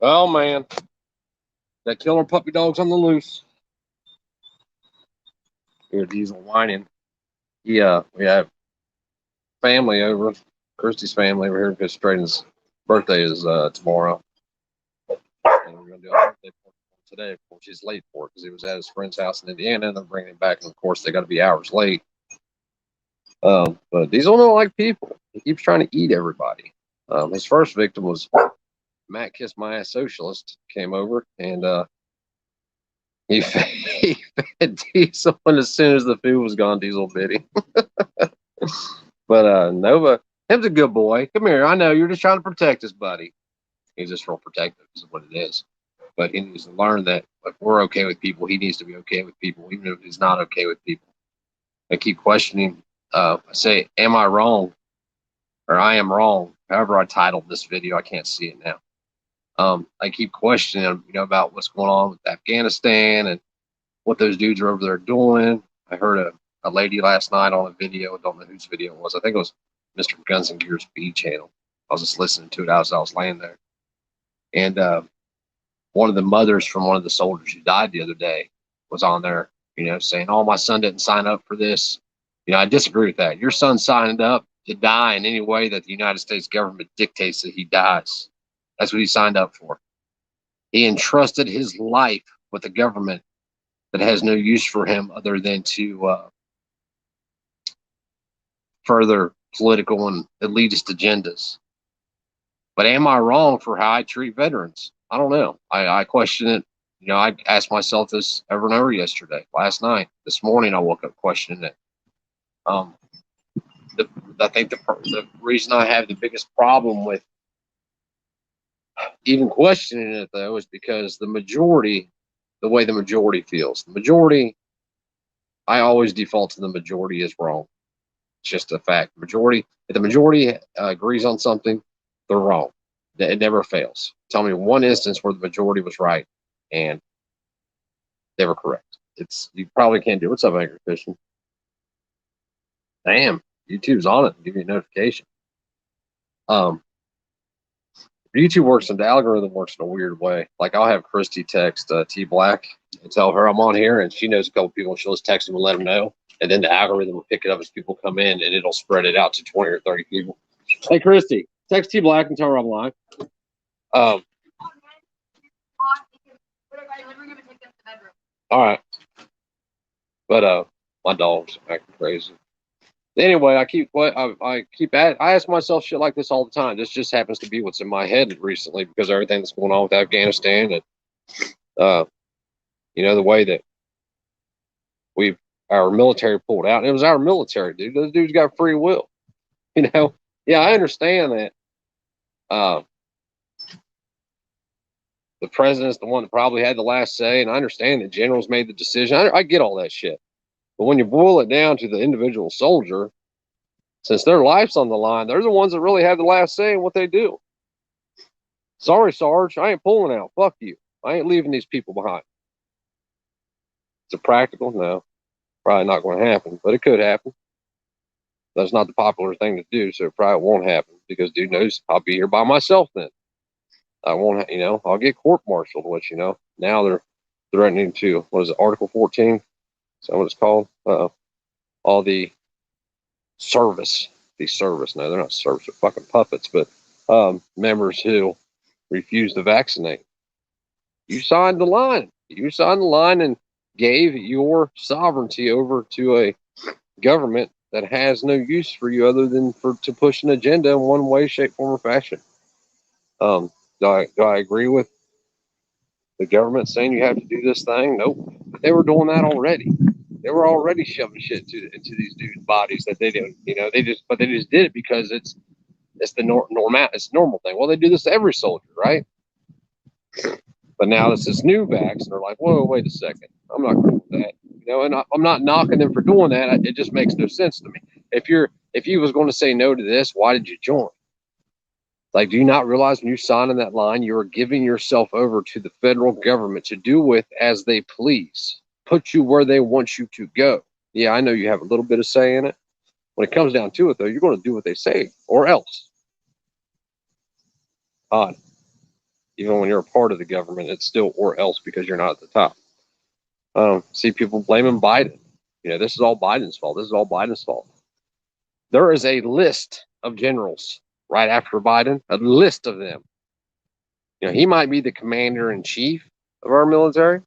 Oh man, that killer puppy dog's on the loose. Here, Diesel whining. Yeah, we have family over. Christy's family over here because Straden's birthday is tomorrow, and we're gonna do a birthday party today. Of course, he's late for it because he was at his friend's house in Indiana, and they're bringing him back, and of course they got to be hours late. But Diesel don't like people. He keeps trying to eat everybody. His first victim was Matt Kiss My Ass Socialist. Came over and he fed Diesel, and as soon as the food was gone, Diesel bit him. But Nova, him's a good boy. Come here. I know you're just trying to protect us, buddy. He's just real protective, is what it is. But he needs to learn that if we're okay with people, he needs to be okay with people, even if he's not okay with people. I keep questioning. I say, am I wrong? Or I am wrong. However I titled this video, I can't see it now. I keep questioning him, about what's going on with Afghanistan and what those dudes are over there doing. I heard a lady last night on a video. I don't know whose video it was. I think it was Mr. Guns and Gears B channel. I was just listening to it as I was laying there. And one of the mothers from one of the soldiers who died the other day was on there, saying, oh, my son didn't sign up for this. I disagree with that. Your son signed up to die in any way that the United States government dictates that he dies. That's what he signed up for. He entrusted his life with a government that has no use for him other than to further political and elitist agendas. But am I wrong for how I treat veterans? I don't know. I question it. I asked myself this over and over yesterday, last night, this morning. I woke up questioning it. I think the reason I have the biggest problem with even questioning it, though, is because the way the majority feels. The majority, I always default to the majority is wrong. It's just a fact. If the majority agrees on something, they're wrong. It never fails. Tell me one instance where the majority was right and they were correct. You probably can't do. What's up, Angry Fishing? Damn, YouTube's on it and give you a notification. YouTube works, and the algorithm works in a weird way. Like, I'll have Christy text T Black and tell her I'm on here, and she knows a couple people, and she'll just text them and let them know. And then the algorithm will pick it up as people come in, and it'll spread it out to 20 or 30 people. Hey, Christy, text T Black and tell her I'm live. All right. But my dog's acting crazy. Anyway, I ask myself shit like this all the time. This just happens to be what's in my head recently because of everything that's going on with Afghanistan and the way that our military pulled out. And it was our military, dude. Those dudes got free will. Yeah, I understand that. The president's the one that probably had the last say, and I understand that generals made the decision. I get all that shit. But when you boil it down to the individual soldier, since their life's on the line, they're the ones that really have the last say in what they do. Sorry, Sarge, I ain't pulling out. Fuck you. I ain't leaving these people behind. Is it practical? No. Probably not going to happen, but it could happen. That's not the popular thing to do, so it probably won't happen because dude knows I'll be here by myself then. I won't, I'll get court-martialed, which, now they're threatening to, what is it, Article 14? Is that what it's called? All the service. No, they're not service, they're fucking puppets, but members who refuse to vaccinate. You signed the line. You signed the line and gave your sovereignty over to a government that has no use for you other than to push an agenda in one way, shape, form, or fashion. Do I agree with the government saying you have to do this thing? Nope. They were doing that already. They were already shoving shit into these dudes' bodies that they didn't, they just did it because it's the normal thing. Well, they do this to every soldier, right? But now it's this new vax, and they're like, whoa, wait a second. I'm not cool with that. And I'm not knocking them for doing that. It just makes no sense to me. If you was going to say no to this, why did you join? Like, do you not realize when you sign on that line, you are giving yourself over to the federal government to do with as they please, put you where they want you to go. Yeah, I know you have a little bit of say in it. When it comes down to it, though, you're going to do what they say or else. odd. Even when you're a part of the government, it's still or else because you're not at the top. See people blaming Biden. This is all Biden's fault. This is all Biden's fault. There is a list of generals right after Biden, a list of them. He might be the commander in chief of our military.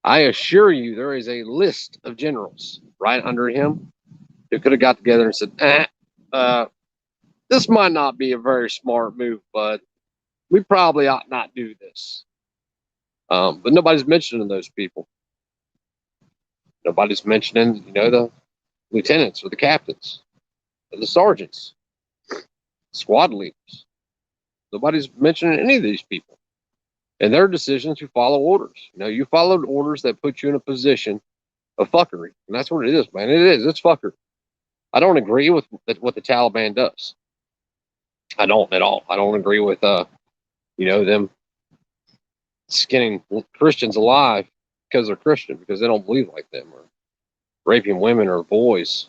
I assure you, there is a list of generals right under him who could have got together and said, this might not be a very smart move, but we probably ought not do this. But nobody's mentioning those people. Nobody's mentioning, the lieutenants or the captains or the sergeants, squad leaders. Nobody's mentioning any of these people and their decisions to follow orders. You followed orders that put you in a position of fuckery. And that's what it is, man. It is. It's fuckery. I don't agree with what the Taliban does. I don't at all. I don't agree with, them skinning Christians alive because they're Christian, because they don't believe like them, or raping women or boys,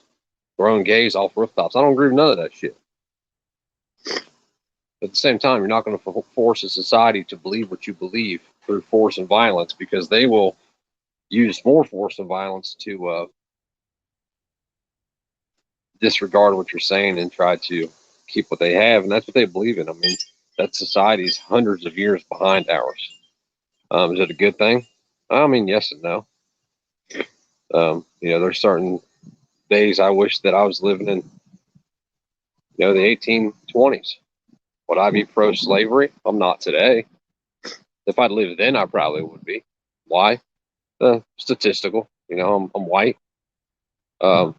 throwing gays off rooftops. I don't agree with none of that shit. But at the same time, you're not going to force a society to believe what you believe through force and violence, because they will use more force and violence to disregard what you're saying and try to keep what they have. And that's what they believe in. I mean, that society's hundreds of years behind ours. Is it a good thing? I mean, yes and no. There's certain days I wish that I was living in, the 1820s. Would I be pro-slavery? I'm not today. If I'd lived then, I probably would be. Why? Statistical. I'm white. I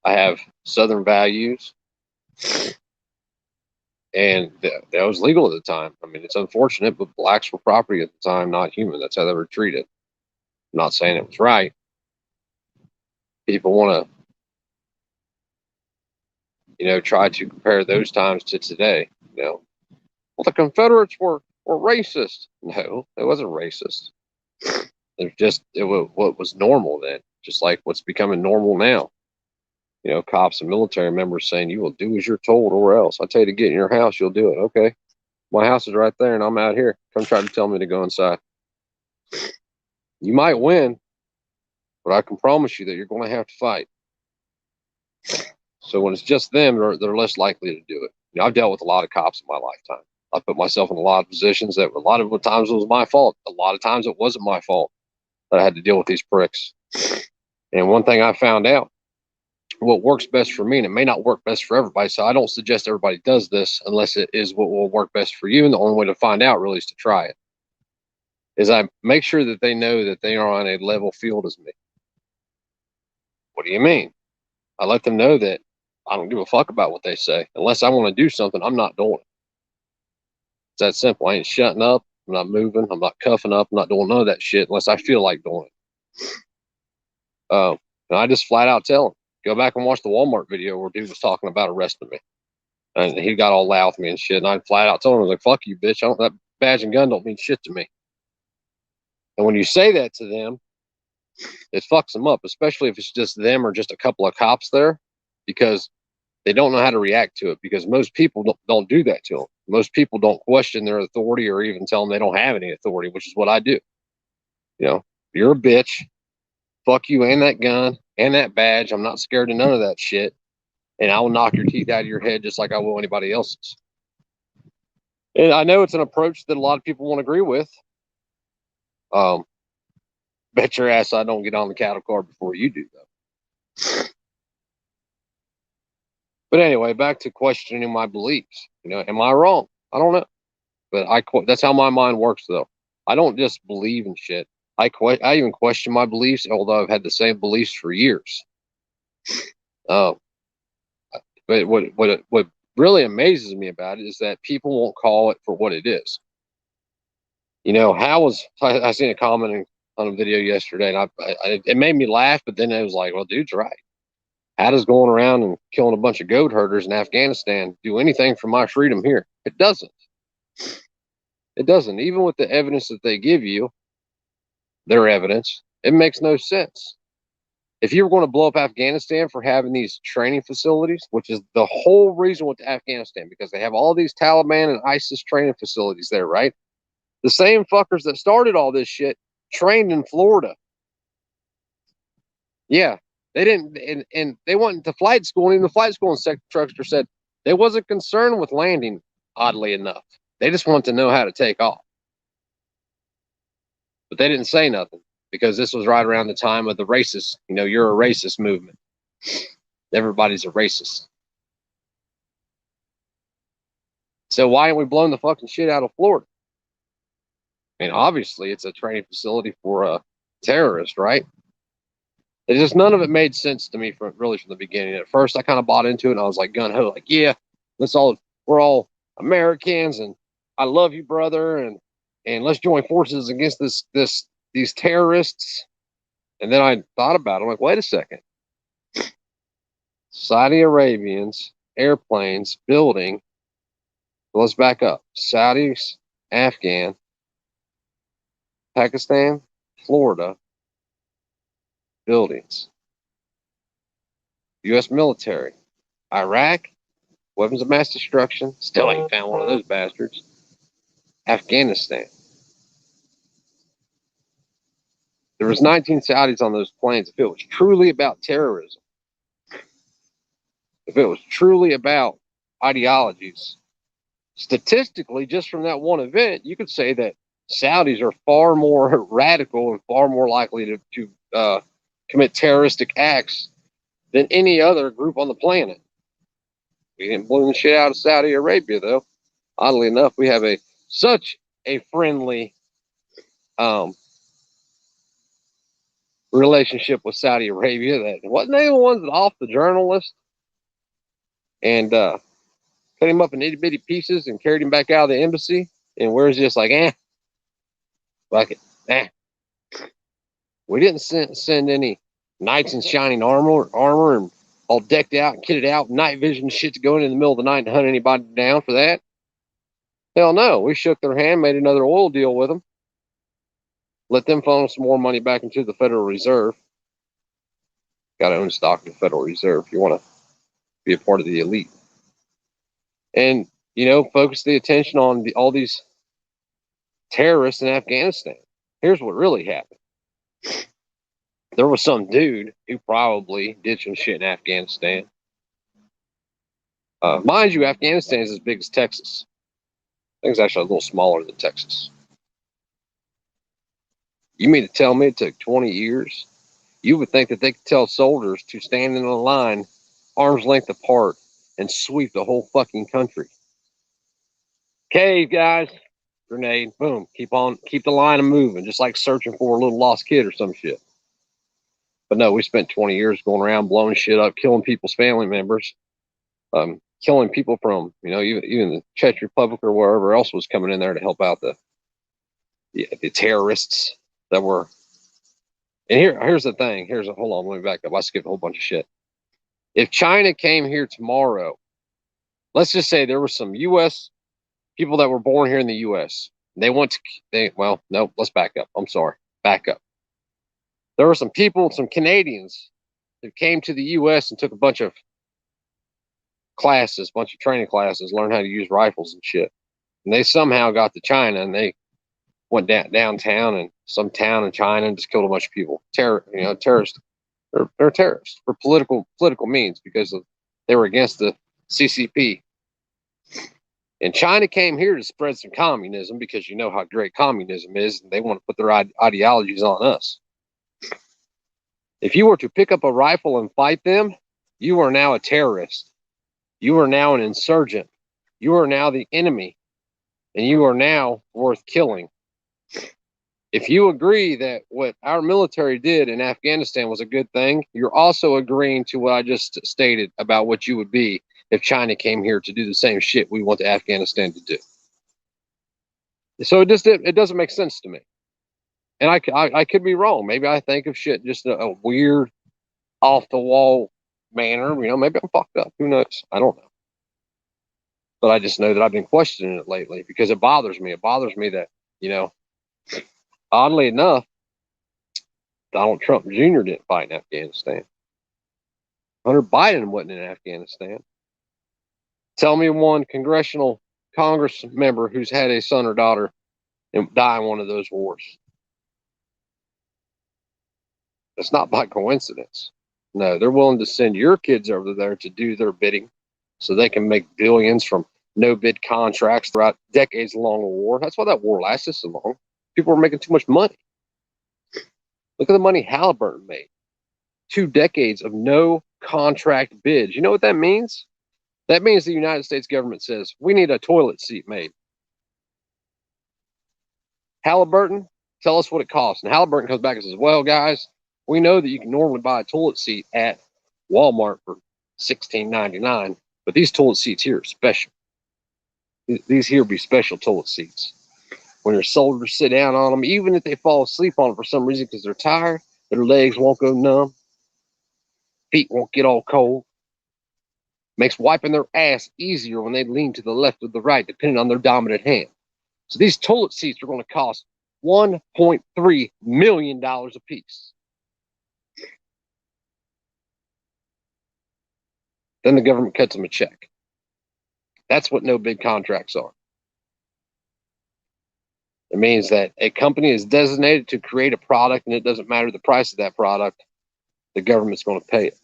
have Southern values. And that was legal at the time. I mean, it's unfortunate, but blacks were property at the time, not human. That's how they were treated. I'm not saying it was right. People want to, try to compare those times to today. Well, the Confederates were racist. No, it wasn't racist. It was what was normal then, just like what's becoming normal now. Cops and military members saying, you will do as you're told or else. I tell you to get in your house, you'll do it. Okay. My house is right there and I'm out here. Come try to tell me to go inside. You might win, but I can promise you that you're going to have to fight. So when it's just them, they're less likely to do it. I've dealt with a lot of cops in my lifetime. I put myself in a lot of positions that a lot of times it was my fault. A lot of times it wasn't my fault that I had to deal with these pricks. And one thing I found out, what works best for me, and it may not work best for everybody, so I don't suggest everybody does this unless it is what will work best for you. And the only way to find out really is to try it. Is I make sure that they know that they are on a level field as me. What do you mean? I let them know that I don't give a fuck about what they say. Unless I want to do something, I'm not doing it. It's that simple. I ain't shutting up. I'm not moving. I'm not cuffing up. I'm not doing none of that shit unless I feel like doing it. And I just flat out tell them. Go back and watch the Walmart video where dude was talking about arresting me. And he got all loud with me and shit. And I flat out told him, I was like, fuck you, bitch. That badge and gun don't mean shit to me. And when you say that to them, it fucks them up, especially if it's just them or just a couple of cops there, because they don't know how to react to it, because most people don't do that to them. Most people don't question their authority or even tell them they don't have any authority, which is what I do. You're a bitch. Fuck you and that gun and that badge. I'm not scared of none of that shit. And I will knock your teeth out of your head just like I will anybody else's. And I know it's an approach that a lot of people won't agree with. Bet your ass I don't get on the cattle car before you do, though. But anyway, back to questioning my beliefs. Am I wrong? I don't know. But that's how my mind works, though. I don't just believe in shit. I even question my beliefs, although I've had the same beliefs for years. But what really amazes me about it is that people won't call it for what it is. I seen a comment on a video yesterday, and it made me laugh, but then it was like, well, dude's right. How does going around and killing a bunch of goat herders in Afghanistan do anything for my freedom here? It doesn't. It doesn't. Even with the evidence that they give you, their evidence, it makes no sense. If you were going to blow up Afghanistan for having these training facilities, which is the whole reason went to Afghanistan, because they have all these Taliban and ISIS training facilities there, right? The same fuckers that started all this shit trained in Florida. Yeah, they didn't, and they went to flight school, and even the flight school instructor said they wasn't concerned with landing, oddly enough. They just want to know how to take off. But they didn't say nothing because this was right around the time of the racist, you're a racist movement. Everybody's a racist. So why aren't we blowing the fucking shit out of Florida? I mean, obviously it's a training facility for terrorists, right? It just, none of it made sense to me from the beginning. At first, I kind of bought into it, and I was like gun ho, like, yeah, we're all Americans, and I love you, brother, and let's join forces against these terrorists. And then I thought about it. I'm like, wait a second. Saudi Arabians, airplanes, building. Let's back up. Saudis, Afghan, Pakistan, Florida, buildings. U.S. military. Iraq, weapons of mass destruction. Still ain't found one of those bastards. Afghanistan. There was 19 Saudis on those planes. If it was truly about terrorism, if it was truly about ideologies, statistically, just from that one event, you could say that Saudis are far more radical and far more likely to commit terroristic acts than any other group on the planet. We didn't blow the shit out of Saudi Arabia, though. Oddly enough, we have such a friendly relationship with Saudi Arabia that wasn't they the ones that off the journalist and cut him up in itty bitty pieces and carried him back out of the embassy? And we're just like, fuck it, We didn't send any knights in shining armor and all decked out and kitted out, night vision shit to go in the middle of the night and hunt anybody down for that. Hell no. We shook their hand, made another oil deal with them, let them funnel some more money back into the Federal Reserve. Got to own stock in the Federal Reserve if you want to be a part of the elite. And, focus the attention on all these terrorists in Afghanistan. Here's what really happened. There was some dude who probably did some shit in Afghanistan. Mind you, Afghanistan is as big as Texas. I think it's actually a little smaller than Texas. You mean to tell me it took 20 years? You would think that they could tell soldiers to stand in a line, arm's length apart, and sweep the whole fucking country. Okay, guys, grenade, boom, keep the line moving, just like searching for a little lost kid or some shit. But no, we spent 20 years going around blowing shit up, killing people's family members, killing people from, even the Czech Republic or wherever else was coming in there to help out the terrorists that were. And here's the thing. Hold on, let me back up. I skipped a whole bunch of shit. If China came here tomorrow, let's just say there were some U.S. people that were born here in the U.S. Let's back up. I'm sorry. Back up. There were some Canadians who came to the U.S. and took a bunch of training classes, learned how to use rifles and shit. And they somehow got to China and they went downtown in some town in China and just killed a bunch of people. Terrorists. They're terrorists for political means because they were against the CCP. And China came here to spread some communism because you know how great communism is, and they want to put their ideologies on us. If you were to pick up a rifle and fight them, you are now a terrorist. You are now an insurgent. You are now the enemy, and you are now worth killing. If you agree that what our military did in Afghanistan was a good thing, you're also agreeing to what I just stated about what you would be if China came here to do the same shit we want Afghanistan to do. So it doesn't make sense to me. And I could be wrong. Maybe I think of shit just a weird, off-the-wall manner. Maybe I'm fucked up. Who knows? I don't know. But I just know that I've been questioning it lately because it bothers me. It bothers me that, oddly enough, Donald Trump Jr. didn't fight in Afghanistan. Hunter Biden wasn't in Afghanistan. Tell me one congressional Congress member who's had a son or daughter and die in one of those wars. It's not by coincidence. No, they're willing to send your kids over there to do their bidding so they can make billions from no bid contracts throughout decades long war. That's why that war lasted so long. People were making too much money. Look at the money Halliburton made. 2 decades of no contract bids. You know what that means? That means the United States government says, we need a toilet seat made. Halliburton, tell us what it costs. And Halliburton comes back and says, well, guys, we know that you can normally buy a toilet seat at Walmart for $16.99, but these toilet seats here are special. These here be special toilet seats. When your soldiers sit down on them, even if they fall asleep on them for some reason because they're tired, their legs won't go numb, feet won't get all cold. Makes wiping their ass easier when they lean to the left or the right, depending on their dominant hand. So these toilet seats are going to cost $1.3 million a piece. Then the government cuts them a check. That's what no bid contracts are. It means that a company is designated to create a product, and it doesn't matter the price of that product, the government's going to pay it.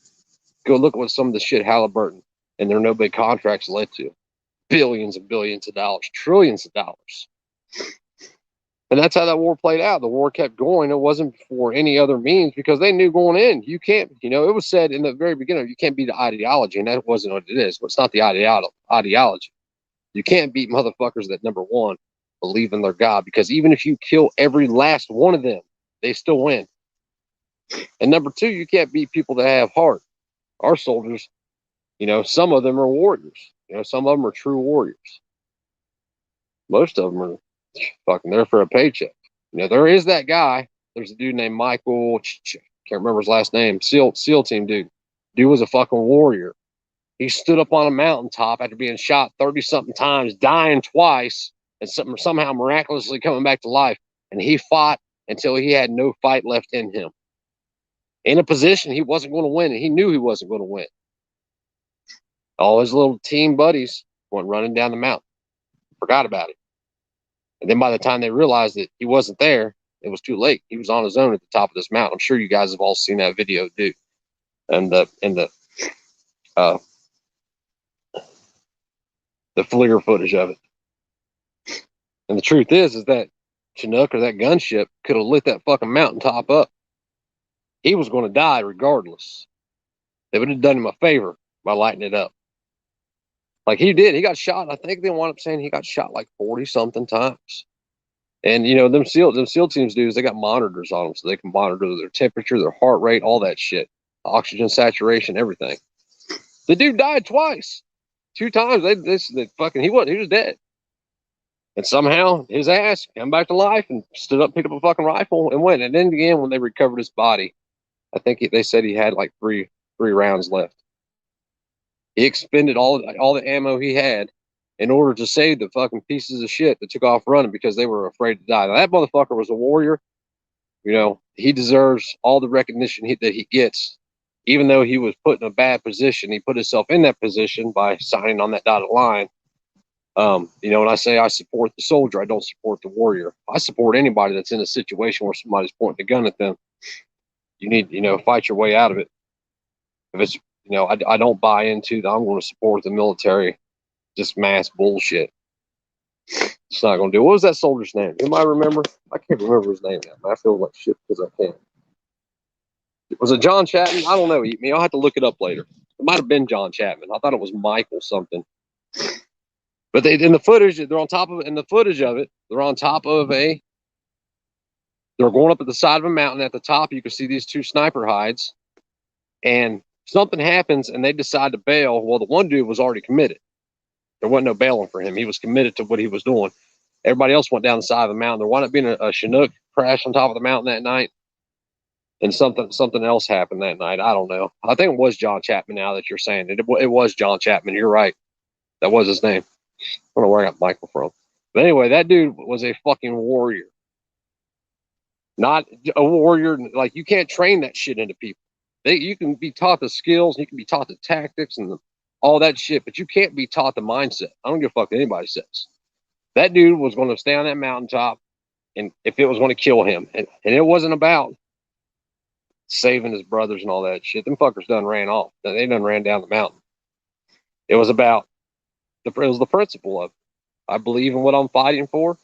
Go look at what some of the shit Halliburton and their no bid contracts led to. Billions and billions of dollars, trillions of dollars. And that's how that war played out. The war kept going. It wasn't for any other means because they knew going in, you can't, it was said in the very beginning, you can't beat the ideology, and that wasn't what it is. But it's not the ideology. You can't beat motherfuckers that, number one, believe in their God, because even if you kill every last one of them, they still win. And number two, you can't beat people that have heart. Our soldiers, some of them are warriors. Some of them are true warriors. Most of them are fucking there for a paycheck. There is that guy. There's a dude named Michael. Can't remember his last name. SEAL team dude. Dude was a fucking warrior. He stood up on a mountaintop after being shot 30-something times, dying twice, and somehow miraculously coming back to life. And he fought until he had no fight left in him. In a position he wasn't going to win, and he knew he wasn't going to win. All his little team buddies went running down the mountain. Forgot about it. And then by the time they realized that he wasn't there, it was too late. He was on his own at the top of this mountain. I'm sure you guys have all seen that video, dude. And the FLIR footage of it. And the truth is that Chinook or that gunship could have lit that fucking mountaintop up. He was going to die regardless. They would have done him a favor by lighting it up. Like he did. He got shot. I think they wound up saying he got shot like 40-something times. And, them SEAL teams do is they got monitors on them so they can monitor their temperature, their heart rate, all that shit. Oxygen saturation, everything. The dude died twice. 2 times. He was dead. And somehow his ass came back to life and stood up, picked up a fucking rifle and went. And then again, when they recovered his body, I think they said he had like three rounds left. He expended all the ammo he had in order to save the fucking pieces of shit that took off running because they were afraid to die. Now, that motherfucker was a warrior. He deserves all the recognition that he gets, even though he was put in a bad position. He put himself in that position by signing on that dotted line. When I say I support the soldier, I don't support the warrior. I support anybody that's in a situation where somebody's pointing a gun at them. You need, fight your way out of it. If it's, I don't buy into that I'm going to support the military, just mass bullshit. It's not going to do. What was that soldier's name? Anybody remember? I can't remember his name now. I feel like shit because I can't. Was it John Chapman? I don't know. I'll have to look it up later. It might have been John Chapman. I thought it was Michael something. But in the footage, they're on top of it. In the footage of it, they're on top of they're going up at the side of a mountain. At the top, you can see these 2 sniper hides. And something happens, and they decide to bail. Well, the one dude was already committed. There wasn't no bailing for him. He was committed to what he was doing. Everybody else went down the side of the mountain. There wound up being a Chinook crash on top of the mountain that night. And something else happened that night. I don't know. I think it was John Chapman now that you're saying it. It was John Chapman. You're right. That was his name. I don't know where I got Michael from. But anyway, that dude was a fucking warrior. not a warrior. Like, you can't train that shit into people. You can be taught the skills, you can be taught the tactics and all that shit, but you can't be taught the mindset. I don't give a fuck what anybody says. That dude was going to stay on that mountaintop, and if it was going to kill him, and it wasn't about saving his brothers and all that shit. Them fuckers done ran off. They done ran down the mountain. It was about it was the principle of, I believe in what I'm fighting for.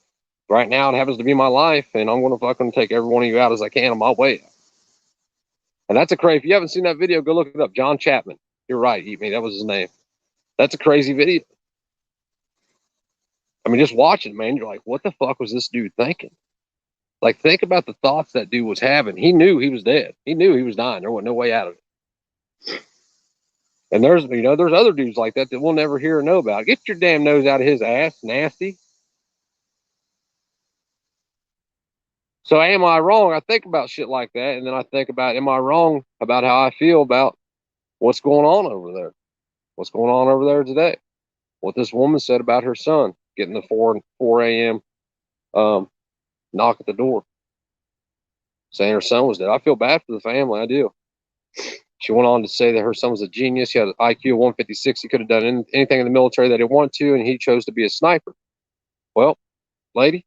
Right now, it happens to be my life, and I'm going to fucking take every one of you out as I can on my way. And that's a crazy. If you haven't seen that video, go look it up. John Chapman. You're right, Eat Me. That was his name. That's a crazy video. I mean, just watching, man, you're like, what the fuck was this dude thinking? Like, think about the thoughts that dude was having. He knew he was dead. He knew he was dying. There was no way out of it. And there's other dudes like that we'll never hear or know about. Get your damn nose out of his ass, nasty. So am I wrong? I think about shit like that, and then I think about, am I wrong about how I feel about what's going on over there? What's going on over there today? What this woman said about her son getting the 4 a.m. Knock at the door, saying her son was dead. I feel bad for the family. I do. She went on to say that her son was a genius. He had an IQ of 156. He could have done anything in the military that he wanted to, and he chose to be a sniper. Well, lady,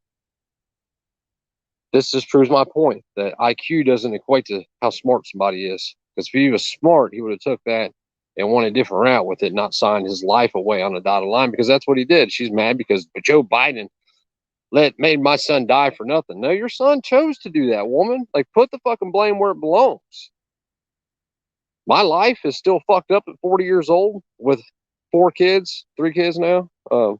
this just proves my point that IQ doesn't equate to how smart somebody is. Because if he was smart, he would have took that and went a different route with it, not signed his life away on a dotted line, because that's what he did. She's mad because Joe Biden made my son die for nothing. No, your son chose to do that, woman. Like, put the fucking blame where it belongs. My life is still fucked up at 40 years old with 3 kids now. 4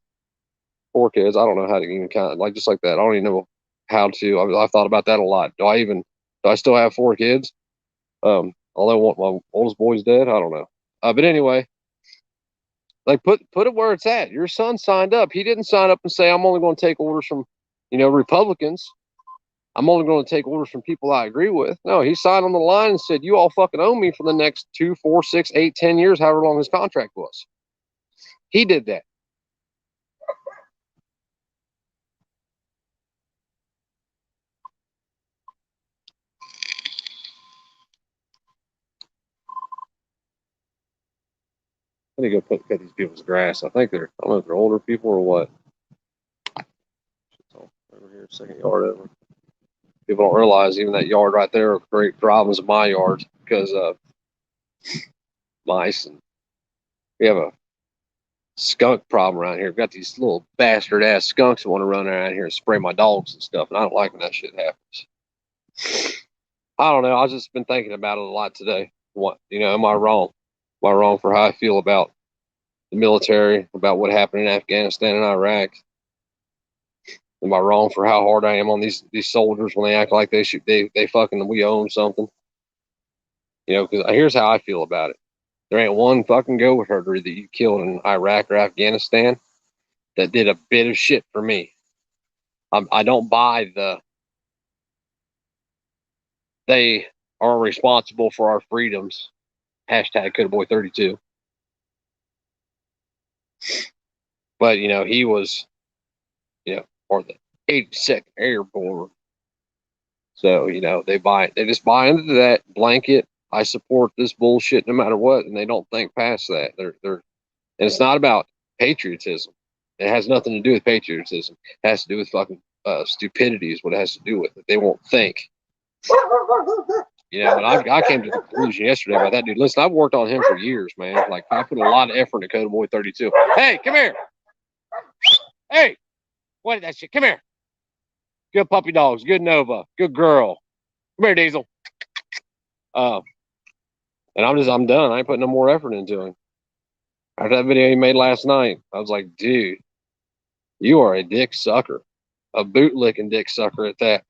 kids. I don't know how to even count, like, just like that. I don't even know how to. I've thought about that a lot. Do I still have 4 kids? Although my oldest boy's dead. I don't know. But anyway, like, put it where it's at. Your son signed up. He didn't sign up and say, I'm only going to take orders from, Republicans. I'm only going to take orders from people I agree with. No, he signed on the line and said, you all fucking owe me for the next 2, 4, 6, 8, 10 years, however long his contract was. He did that. I need to go cut these people's grass. I don't know if they're older people or what. Over here, second yard over. People don't realize even that yard right there will create problems in my yard because of mice. And we have a skunk problem around here. We've got these little bastard ass skunks that want to run around here and spray my dogs and stuff. And I don't like when that shit happens. I don't know. I've just been thinking about it a lot today. Am I wrong? Am I wrong for how I feel about the military, about what happened in Afghanistan and Iraq? Am I wrong for how hard I am on these soldiers when they act like we owe them something? Because here's how I feel about it. There ain't one fucking goat herder that you killed in Iraq or Afghanistan that did a bit of shit for me. I don't buy they are responsible for our freedoms. Hashtag Codaboy32. But, he was, or the 82nd Airborne. So, they just buy into that blanket. I support this bullshit no matter what, and they don't think past that. And it's not about patriotism. It has nothing to do with patriotism. It has to do with fucking stupidity is what it has to do with it. They won't think. And I came to the conclusion yesterday about that dude. Listen, I've worked on him for years, man. Like, I put a lot of effort into Codaboy32. Hey, come here. Hey, what is that shit? Come here. Good puppy dogs. Good Nova. Good girl. Come here, Diesel. And I'm done. I ain't putting no more effort into him. After that video he made last night, I was like, dude, you are a dick sucker. A boot-licking dick sucker at that.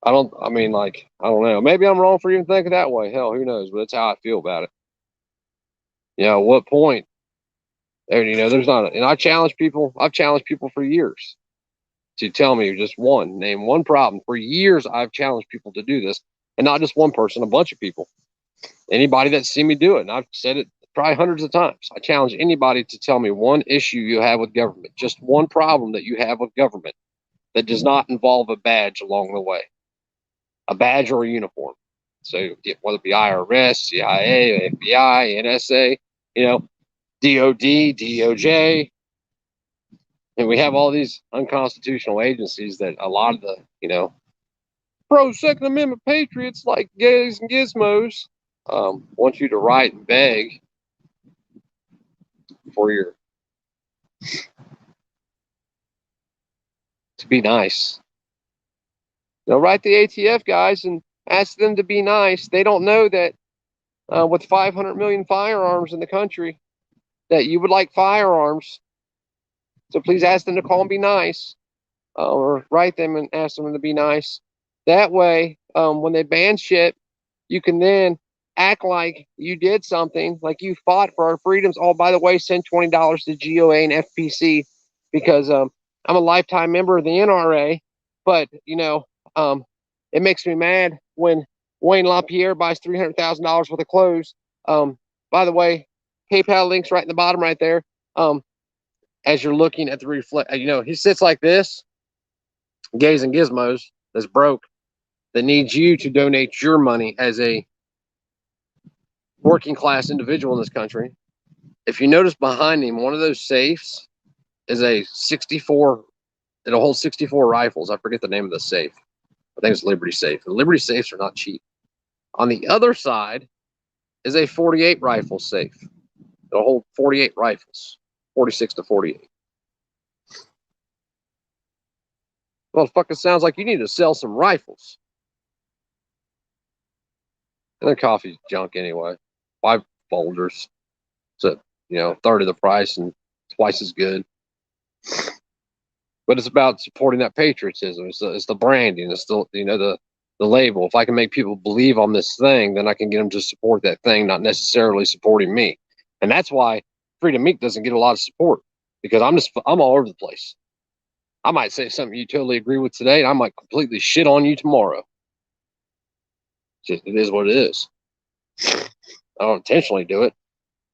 I don't know. Maybe I'm wrong for even thinking that way. Hell, who knows? But that's how I feel about it. At what point? There's not. And I've challenged people for years to tell me name one problem. For years, I've challenged people to do this, and not just one person, a bunch of people. Anybody that's seen me do it, and I've said it probably hundreds of times. I challenge anybody to tell me one issue you have with government, just one problem that you have with government that does not involve a badge along the way, a badge or a uniform. So whether it be IRS, CIA, FBI, NSA, DOD, DOJ, and we have all these unconstitutional agencies that a lot of the, pro Second Amendment patriots like gays and gizmos want you to write and beg for to be nice. Write the ATF guys and ask them to be nice. They don't know that with 500 million firearms in the country, that you would like firearms. So please ask them to call and be nice, or write them and ask them to be nice. That way, when they ban shit, you can then act like you did something, like you fought for our freedoms. Oh, by the way, send $20 to GOA and FPC because I'm a lifetime member of the NRA. But, it makes me mad when Wayne LaPierre buys $300,000 worth of clothes. By the way, PayPal link's right in the bottom right there. As you're looking at the reflect, he sits like this, gays and gizmos, that's broke, that needs you to donate your money as a working class individual in this country. If you notice behind him, one of those safes is a 64, it'll hold 64 rifles. I forget the name of the safe. I think it's Liberty Safe. The Liberty safes are not cheap. On the other side is a 48 rifle safe. It'll hold 48 rifles, 46 to 48. Well, it fucking sounds like you need to sell some rifles. And their coffee's junk anyway. 5 folders. So, third of the price and twice as good. But it's about supporting that patriotism. It's the branding. It's the label. If I can make people believe on this thing, then I can get them to support that thing, not necessarily supporting me. And that's why Freedom Meek doesn't get a lot of support, because I'm all over the place. I might say something you totally agree with today, and I might completely shit on you tomorrow. It is what it is. I don't intentionally do it,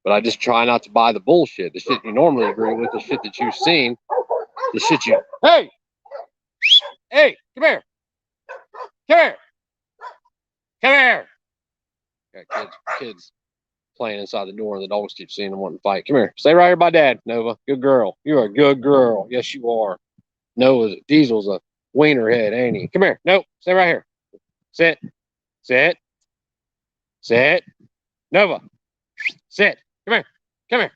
but I just try not to buy the bullshit. The shit you normally agree with, the shit that you've seen, the shit you... Hey! Hey! Come here! Come here! Come here! Got kids playing inside the door, and the dogs keep seeing them wanting to fight. Come here. Stay right here by Dad, Nova. Good girl. You're a good girl. Yes, you are. Nova, Diesel's a wiener head, ain't he? Come here. Nope. Stay right here. Sit. Sit. Sit. Nova. Sit. Come here. Come here.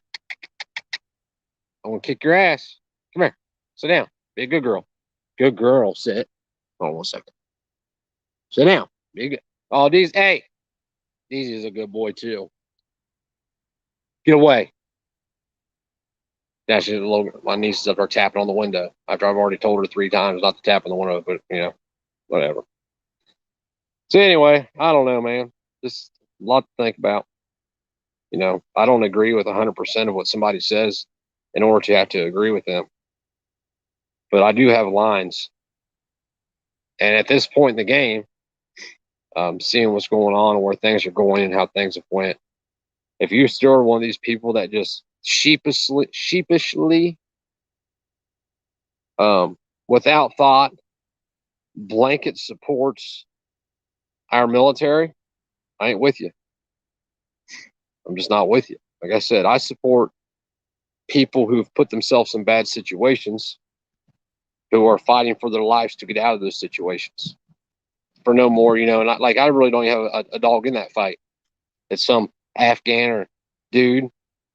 I'm going to kick your ass. Come here. Sit down. Be a good girl. Good girl. Sit. Hold on 1 second. Sit down. Be good. Oh, hey. Deezy is a good boy, too. Get away. Yeah, my niece is up there tapping on the window after I've already told her 3 times not to tap on the window, but, whatever. So anyway, I don't know, man. Just a lot to think about. I don't agree with 100% of what somebody says in order to have to agree with them. But I do have lines. And at this point in the game, seeing what's going on and where things are going and how things have went, if you're still one of these people that just sheepishly, without thought, blanket supports our military, I ain't with you. I'm just not with you. Like I said, I support people who've put themselves in bad situations, who are fighting for their lives to get out of those situations. For no more, and I really don't have a dog in that fight. It's some Afghan or dude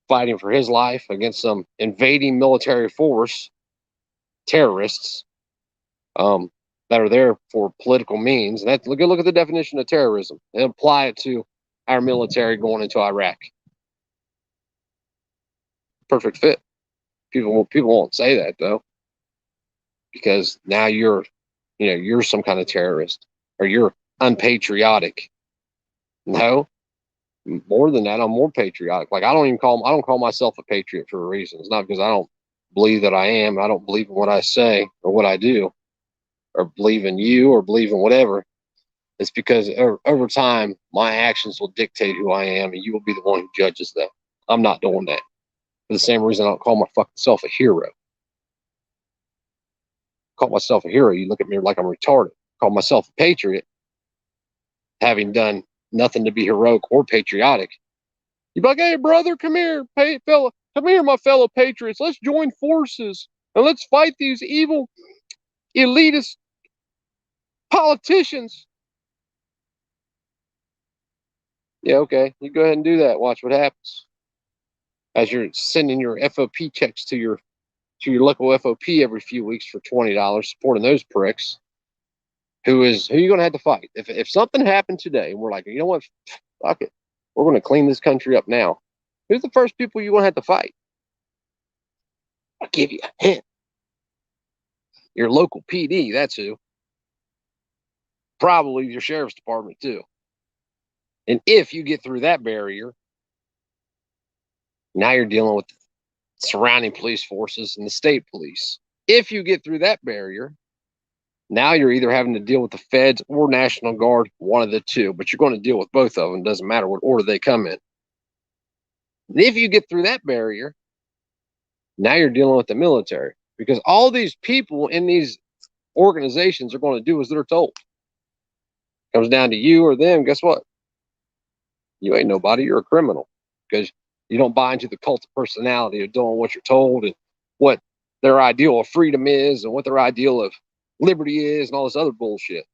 fighting for his life against some invading military force, terrorists, that are there for political means. And look at the definition of terrorism and apply it to our military going into Iraq. Perfect fit. People won't say that though, because now you're some kind of terrorist or you're unpatriotic. No, more than that, I'm more patriotic. Like I don't call myself a patriot for a reason. It's not because I don't believe that I am. I don't believe in what I say or what I do, or believe in you or believe in whatever. It's because over time, my actions will dictate who I am, and you will be the one who judges that. I'm not doing that. For the same reason I don't call my fucking self a hero. I call myself a hero, you look at me like I'm retarded. Call myself a patriot, having done nothing to be heroic or patriotic. You'd be like, hey, brother, come here, fella. Come here, my fellow patriots. Let's join forces and let's fight these evil, elitist politicians. Yeah, okay. You go ahead and do that. Watch what happens. As you're sending your FOP checks to your local FOP every few weeks for $20, supporting those pricks. Who you gonna have to fight? If something happened today and we're like, you know what, fuck it, we're gonna clean this country up now. Who's the first people you're gonna have to fight? I'll give you a hint. Your local PD, that's who. Probably your sheriff's department too. And if you get through that barrier, now you're dealing with the surrounding police forces and the state police. If you get through that barrier, now you're either having to deal with the feds or National Guard, one of the two, but you're going to deal with both of them. Doesn't matter what order they come in. And if you get through that barrier, now you're dealing with the military, because all these people in these organizations are going to do as they're told. Comes down to you or them. Guess what? You ain't nobody. You're a criminal, because you don't buy into the cult of personality of doing what you're told and what their ideal of freedom is and what their ideal of liberty is and all this other bullshit.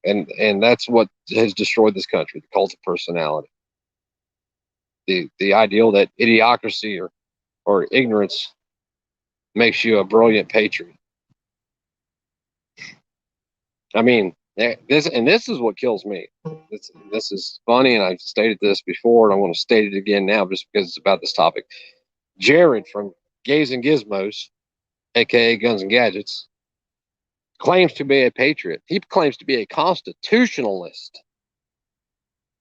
And that's what has destroyed this country, the cult of personality. The ideal that idiocracy or ignorance makes you a brilliant patriot. I mean, this is what kills me. This is funny, and I've stated this before, and I want to state it again now just because it's about this topic. Jared from Gays and Gizmos, aka Guns and Gadgets, claims to be a patriot. He claims to be a constitutionalist,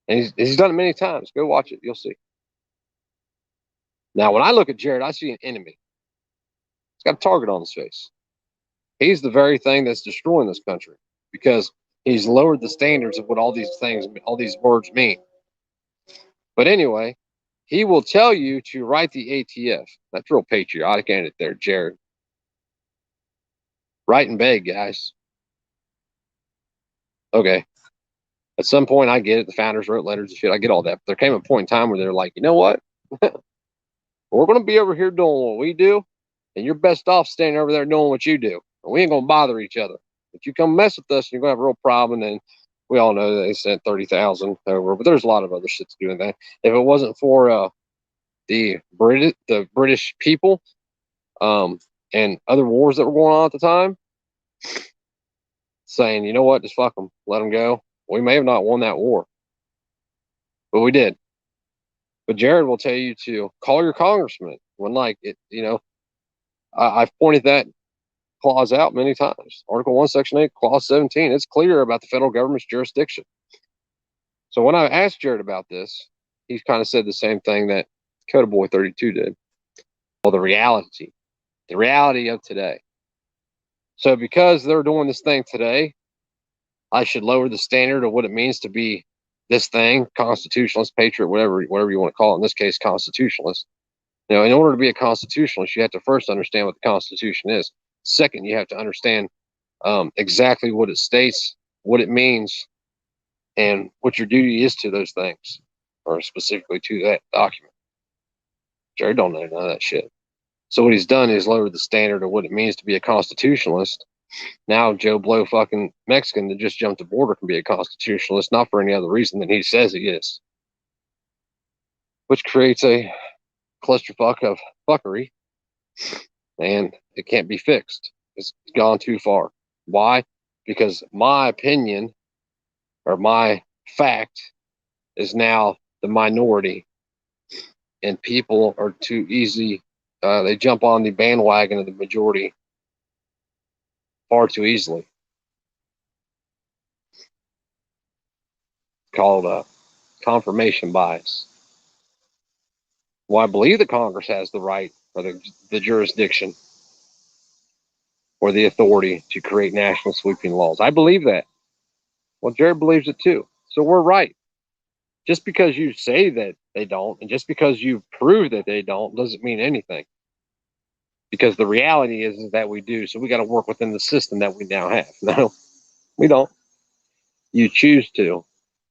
and he's done it many times. Go watch it, you'll see. Now, when I look at Jared, I see an enemy. He's got a target on his face. He's the very thing that's destroying this country, because he's lowered the standards of what all these things, all these words mean. But anyway, he will tell you to write the ATF. That's real patriotic, ain't it there, Jared? Write and beg, guys. Okay. At some point, I get it. The founders wrote letters and shit. I get all that. But there came a point in time where they're like, you know what? We're going to be over here doing what we do, and you're best off standing over there doing what you do. And we ain't going to bother each other. If you come mess with us, you're going to have a real problem. And we all know they sent 30,000 over, but there's a lot of other shit doing that. If it wasn't for the British people and other wars that were going on at the time, saying, you know what, just fuck them, let them go, we may have not won that war, but we did. But Jared will tell you to call your congressman when, like, it, you know, I've pointed that clause out many times. Article 1, Section 8, Clause 17. It's clear about the federal government's jurisdiction. So when I asked Jared about this, he kind of said the same thing that Coda Boy 32 did. Well, the reality of today. So because they're doing this thing today, I should lower the standard of what it means to be this thing, constitutionalist, patriot, whatever you want to call it. In this case, constitutionalist. You know, in order to be a constitutionalist, you have to first understand what the Constitution is. Second, you have to understand exactly what it states, what it means, and what your duty is to those things, or specifically to that document. Jared don't know none of that shit. So what he's done is lowered the standard of what it means to be a constitutionalist. Now Joe Blow fucking Mexican that just jumped the border can be a constitutionalist, not for any other reason than he says he is. Which creates a clusterfuck of fuckery, and it can't be fixed. It's gone too far. Why? Because my opinion or my fact is now the minority, and people are too easy. They jump on the bandwagon of the majority far too easily. Called confirmation bias. Well, I believe that Congress has the right or the jurisdiction or the authority to create national sweeping laws. I believe that. Well, Jared believes it too. So we're right. Just because you say that they don't, and just because you prove that they don't, doesn't mean anything. because the reality is that we do. So we got to work within the system that we now have. No, we don't. You choose to,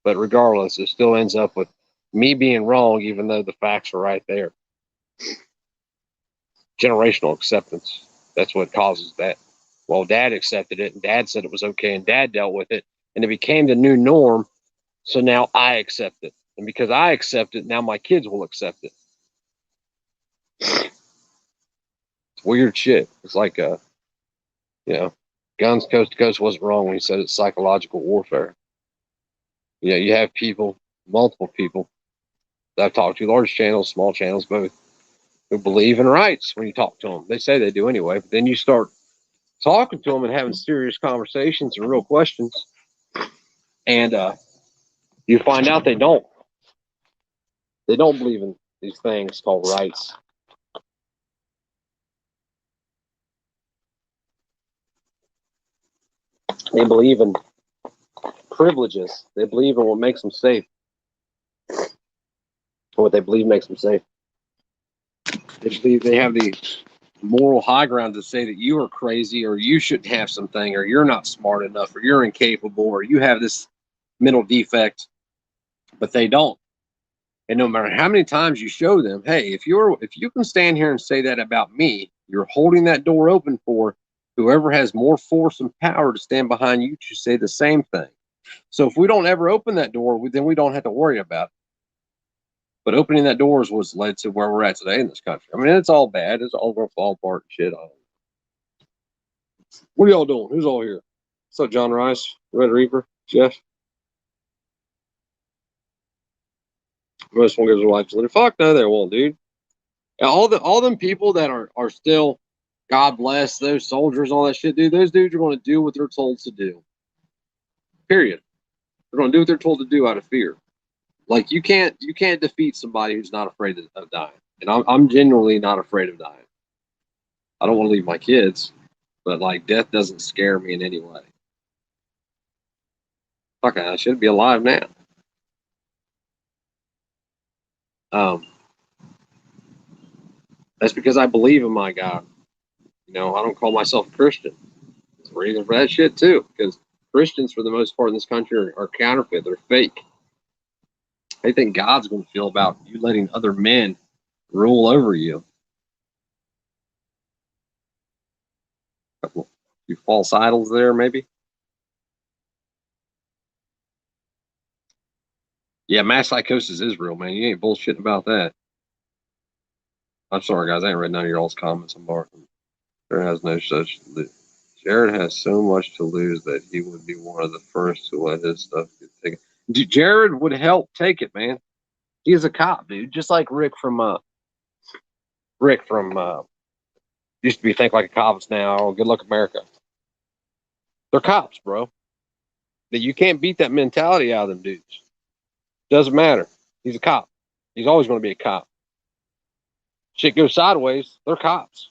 but regardless, it still ends up with me being wrong, even though the facts are right there. Generational acceptance. That's what causes that. Well, dad accepted it, and dad said it was okay, and dad dealt with it, and it became the new norm. So now I accept it. And because I accept it, now my kids will accept it. It's weird shit. It's like, guns coast to coast wasn't wrong when he said it's psychological warfare. You have people, multiple people that I've talked to, large channels, small channels, both, who believe in rights when you talk to them. They say they do anyway, but then you start talking to them and having serious conversations and real questions, and you find out they don't. They don't believe in these things called rights. They believe in privileges. They believe in what makes them safe. What they believe makes them safe. They believe they have the moral high ground to say that you are crazy, or you shouldn't have something, or you're not smart enough, or you're incapable, or you have this mental defect, but they don't. And no matter how many times you show them, hey, if you can stand here and say that about me, you're holding that door open for whoever has more force and power to stand behind you to say the same thing. So if we don't ever open that door, then we don't have to worry about it. But opening that door is what's led to where we're at today in this country. I mean, it's all bad. It's all going to fall apart and shit. What are y'all doing? Who's all here? What's up, John Rice, Red Reaper, Jeff? Most one gives their life to live. Fuck no, they won't, dude. All them people that are still, God bless those soldiers, all that shit, dude. Those dudes are going to do what they're told to do. Period. They're going to do what they're told to do out of fear. Like you can't defeat somebody who's not afraid of dying. And I'm genuinely not afraid of dying. I don't want to leave my kids, but like death doesn't scare me in any way. Fuck, I should be alive now. That's because I believe in my God. I don't call myself a Christian. There's a reason for that shit too, because Christians, for the most part in this country, are counterfeit. They're fake. They think God's going to feel about you letting other men rule over you. A few false idols there, maybe. Yeah, mass psychosis is real, man. You ain't bullshitting about that. I'm sorry, guys. I ain't read none of your all's comments. I'm barking. Jared has no such. Jared has so much to lose that he would be one of the first to let his stuff get taken. Jared would help take it, man. He is a cop, dude. Just like Rick from used to be Think Like a Cop's now. Good Luck America. They're cops, bro. That you can't beat that mentality out of them dudes. Doesn't matter. He's a cop. He's always going to be a cop. Shit goes sideways. They're cops.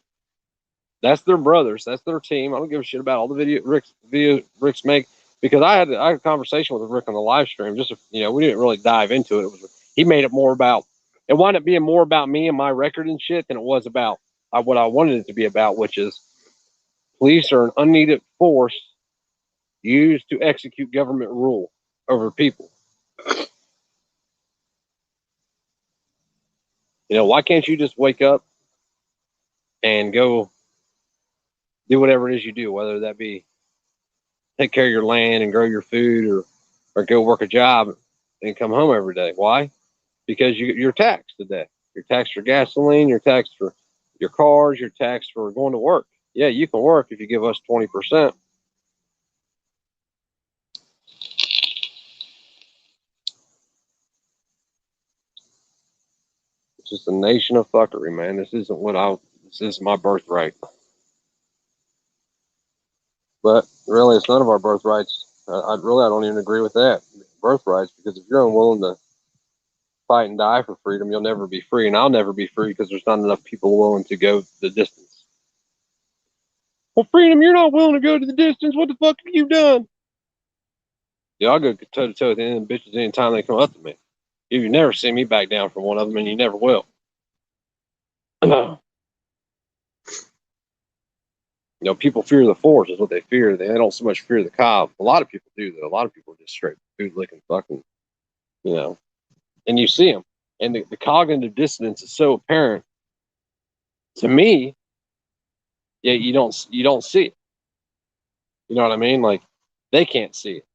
That's their brothers. That's their team. I don't give a shit about all the video Rick's make, because I had a conversation with Rick on the live stream. Just we didn't really dive into it. He made it more about. It wound up being more about me and my record and shit than it was about what I wanted it to be about, which is police are an unneeded force used to execute government rule over people. Why can't you just wake up and go do whatever it is you do, whether that be take care of your land and grow your food, or go work a job and come home every day? Why? Because you're taxed today. You're taxed for gasoline. You're taxed for your cars. You're taxed for going to work. Yeah, you can work if you give us 20%. It's just a nation of fuckery, man. This is my birthright. But really, it's none of our birthrights. I don't even agree with that. Birthrights, because if you're unwilling to fight and die for freedom, you'll never be free, and I'll never be free because there's not enough people willing to go the distance. Well, freedom, you're not willing to go to the distance. What the fuck have you done? Yeah, I'll go toe to toe with any of them bitches anytime they come up to me. You've never seen me back down from one of them, and you never will. People fear the force is what they fear. They don't so much fear the cop. A lot of people do, though. A lot of people are just straight food licking fucking, you know, and you see them. And the cognitive dissonance is so apparent to me. Yeah, you don't see it. You know what I mean? Like they can't see it.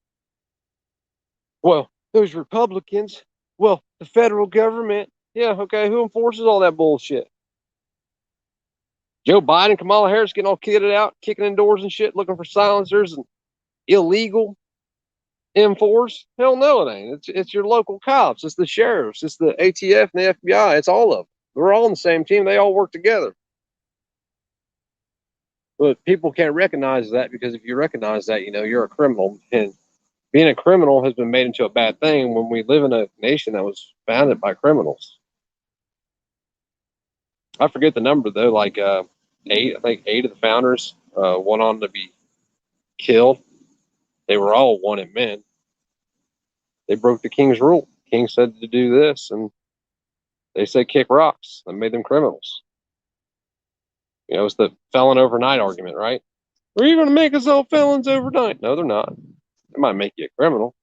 Well, those Republicans. Well, the federal government. Yeah, okay. Who enforces all that bullshit? Joe Biden, Kamala Harris getting all kitted out, kicking in doors and shit, looking for silencers and illegal M4s? Hell no, it ain't. It's your local cops. It's the sheriffs. It's the ATF and the FBI. It's all of them. We're all on the same team. They all work together. But people can't recognize that because if you recognize that, you're a criminal. And being a criminal has been made into a bad thing when we live in a nation that was founded by criminals. I forget the number though, like eight. I think 8 of the founders went on to be killed. They were all wanted men. They broke the king's rule. The king said to do this, and they said kick rocks. That made them criminals. It's the felon overnight argument, right? Are you going to make us all felons overnight? No, they're not. They might make you a criminal.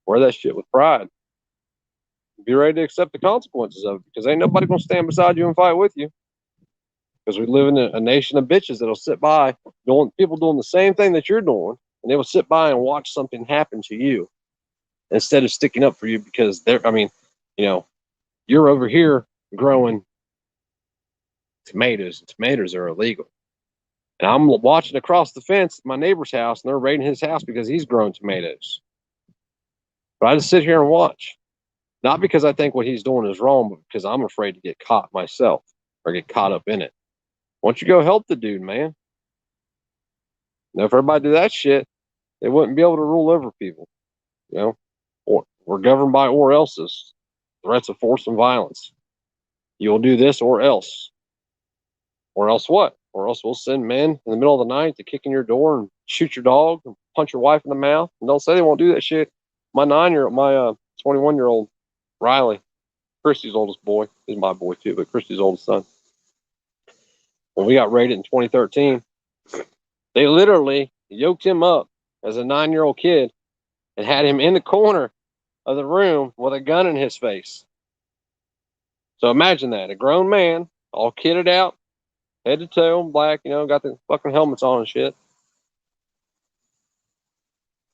Wear that shit with pride. Be ready to accept the consequences of it because ain't nobody going to stand beside you and fight with you. Because we live in a nation of bitches that'll sit by people doing the same thing that you're doing, and they will sit by and watch something happen to you instead of sticking up for you because you're over here growing tomatoes, and tomatoes are illegal. And I'm watching across the fence at my neighbor's house, and they're raiding his house because he's growing tomatoes. But I just sit here and watch. Not because I think what he's doing is wrong, but because I'm afraid to get caught myself or get caught up in it. Why don't you go help the dude, man? If everybody did that shit, they wouldn't be able to rule over people. Or we're governed by or else's threats of force and violence. You'll do this or else. Or else what? Or else we'll send men in the middle of the night to kick in your door and shoot your dog and punch your wife in the mouth. And they'll say they won't do that shit. My 21-year-old Riley, Christy's oldest boy, he's my boy too, but Christy's oldest son. When we got raided in 2013, they literally yoked him up as a 9-year-old kid and had him in the corner of the room with a gun in his face. So imagine that, a grown man, all kitted out, head to toe, black, got the fucking helmets on and shit.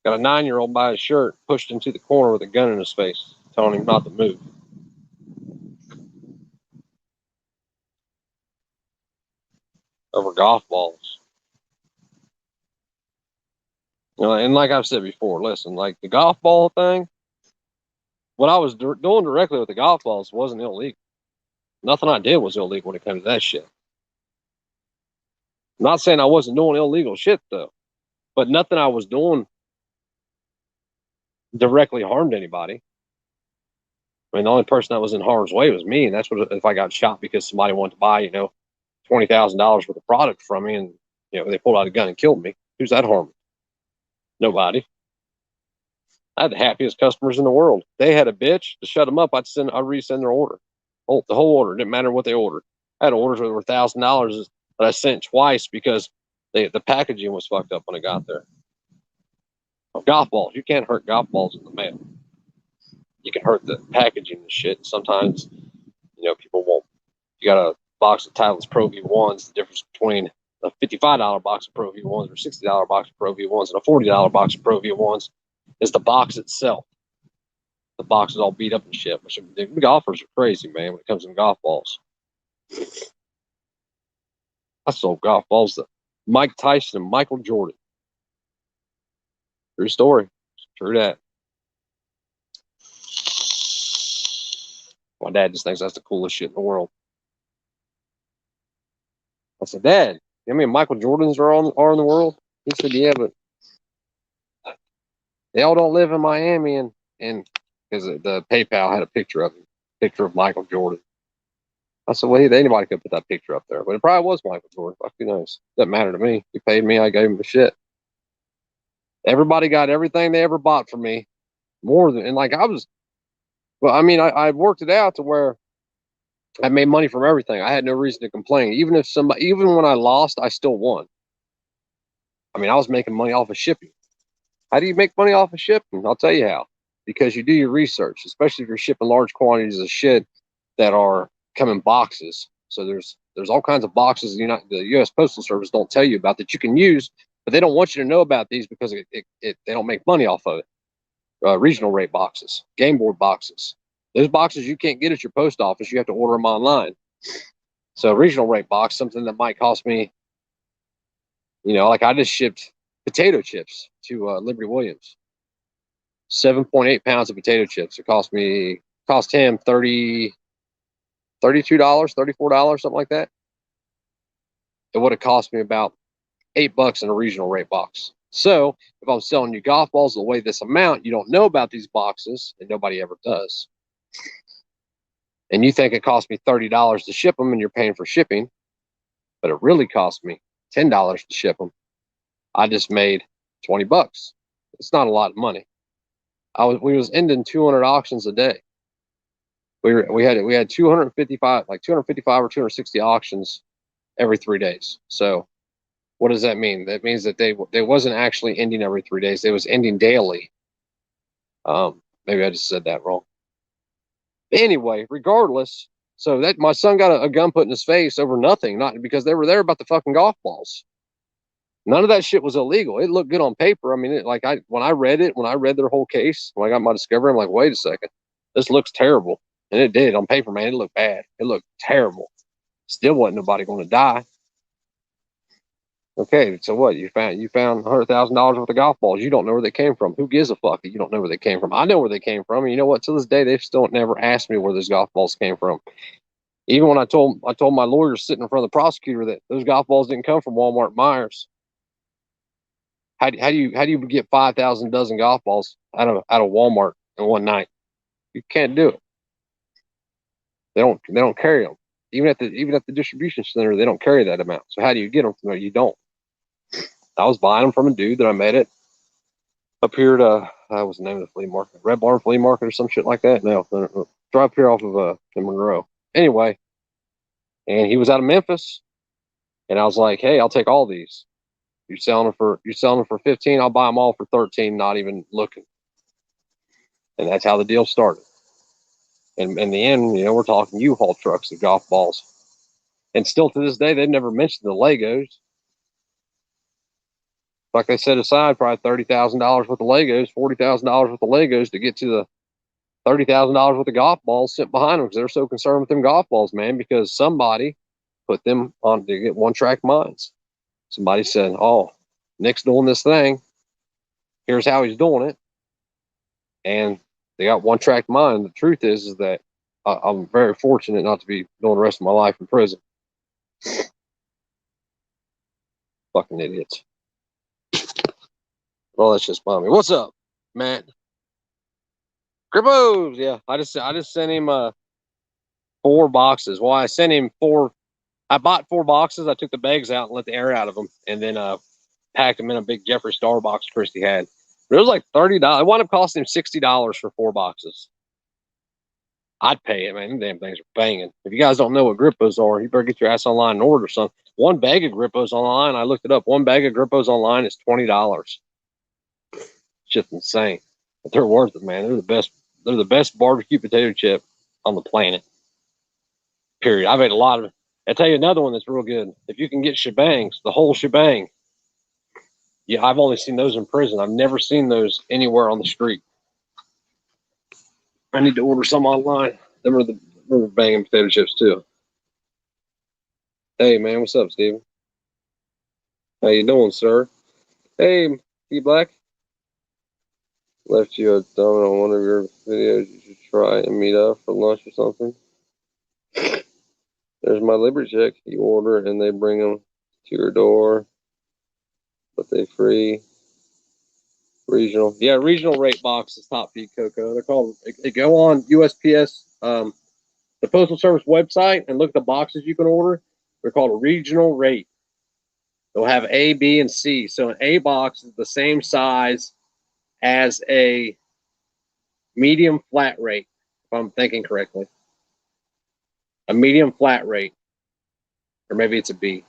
Got a 9-year-old by his shirt pushed into the corner with a gun in his face, telling him not to move. Over golf balls. And like I've said before, listen, like the golf ball thing, what I was doing directly with the golf balls wasn't illegal. Nothing I did was illegal when it comes to that shit. I'm not saying I wasn't doing illegal shit, though, but nothing I was doing directly harmed anybody. I mean, the only person that was in harm's way was me, and that's what if I got shot because somebody wanted to buy, $20,000 worth of product from me, and they pulled out a gun and killed me. Who's that harming? Nobody. I had the happiest customers in the world. They had a bitch to shut them up. I'd resend their order. The whole order. Didn't matter what they ordered. I had orders that were $1,000 that I sent twice because the packaging was fucked up when it got there. Golf balls. You can't hurt golf balls in the mail. You can hurt the packaging and shit. Sometimes, people won't. You got a box of Titleist Pro V1s. The difference between a $55 box of Pro V1s or $60 box of Pro V1s and a $40 box of Pro V1s is the box itself. The box is all beat up and shit. Which the golfers are crazy, man, when it comes to golf balls. I sold golf balls to Mike Tyson and Michael Jordan. True story. True that. My dad just thinks that's the coolest shit in the world. I said, Dad, you know how many Michael Jordans are in the world? He said, yeah, but they all don't live in Miami. And because the PayPal had a picture of Michael Jordan. I said, well, anybody could put that picture up there. But it probably was Michael Jordan. Fuck, who knows? Doesn't matter to me. He paid me. I gave him the shit. Everybody got everything they ever bought from me. I worked it out to where I made money from everything. I had no reason to complain. Even when I lost, I still won. I mean, I was making money off of shipping. How do you make money off of shipping? I'll tell you how. Because you do your research, especially if you're shipping large quantities of shit that are come in boxes. So there's all kinds of boxes the U.S. Postal Service don't tell you about that you can use, but they don't want you to know about these because they don't make money off of it. Regional rate boxes, game board boxes. Those boxes you can't get at your post office. You have to order them online. So regional rate box, something that might cost me, like I just shipped potato chips to Liberty Williams. 7.8 pounds of potato chips. It cost him $32, $34, something like that. It would have cost me about $8 in a regional rate box. So if I'm selling you golf balls the way this amount, you don't know about these boxes, and nobody ever does. And you think it cost me $30 to ship them, and you're paying for shipping, but it really cost me $10 to ship them. I just made $20. It's not a lot of money. We was ending 200 auctions a day. We had 255 or 260 auctions every 3 days. So what does that mean? That means that they wasn't actually ending every 3 days. They was ending daily. Maybe I just said that wrong. Anyway, regardless, so that my son got a gun put in his face over nothing, not because they were there about the fucking golf balls. None of that shit was illegal. It looked good on paper. I mean, when I read their whole case, when I got my discovery, I'm like, wait a second, this looks terrible. And it did on paper, man. It looked bad. It looked terrible. Still wasn't nobody going to die. Okay, so what? You found $100,000 worth of golf balls. You don't know where they came from. Who gives a fuck that you don't know where they came from? I know where they came from. And you know what? To this day, they still never asked me where those golf balls came from. Even when I told my lawyer sitting in front of the prosecutor that those golf balls didn't come from Walmart Myers. How do you get 5,000 dozen golf balls out of Walmart in one night? You can't do it. They don't carry them. Even at the distribution center, they don't carry that amount. So how do you get them from there? You don't. I was buying them from a dude that I met at up here at what was the name of the flea market? Red Barn Flea Market or some shit like that. No, drive here off of in Monroe. Anyway, and he was out of Memphis, and I was like, hey, I'll take all these. You're selling them for 15. I'll buy them all for 13. Not even looking. And that's how the deal started. And in the end, we're talking U-Haul trucks of golf balls. And still to this day, they've never mentioned the Legos. Like they set aside probably $30,000 worth of Legos, $40,000 worth of Legos to get to the $30,000 worth of golf balls sent behind them because they're so concerned with them golf balls, man, because somebody put them on to get one-track minds. Somebody said, oh, Nick's doing this thing. Here's how he's doing it. And they got one-track mind. The truth is that I'm very fortunate not to be doing the rest of my life in prison. Fucking idiots. Well, that's just mommy. What's up, Matt? Grippos, yeah. I just sent him 4 boxes. Well, I sent him 4. I bought 4 boxes. I took the bags out and let the air out of them, and then packed them in a big Jeffree Star box Christy had. But it was like $30. It wound up costing him $60 for 4 boxes. I'd pay it, man. Them damn things are banging. If you guys don't know what Grippos are, you better get your ass online and order something. One bag of Grippos online, I looked it up. One bag of Grippos online is $20. It's just insane. But they're worth it, man. They're the best. They're the best barbecue potato chip on the planet. Period. I've ate a lot of it. I'll tell you another one that's real good. If you can get shebangs, the whole shebang. Yeah, I've only seen those in prison. I've never seen those anywhere on the street. I need to order some online. Them are the banging potato chips too. Hey man, what's up, Steven? How you doing, sir? Hey, T Black. Left you a donut on one of your videos. You should try and meet up for lunch or something. There's my Liberty check. You order and they bring them to your door, but they free. Regional, yeah, regional rate box is top feed cocoa. They're called. They go on USPS, the Postal Service website, and look at the boxes you can order. They're called a regional rate. They'll have A, B, and C. So an A box is the same size as a medium flat rate, if I'm thinking correctly. A medium flat rate, or maybe it's a B.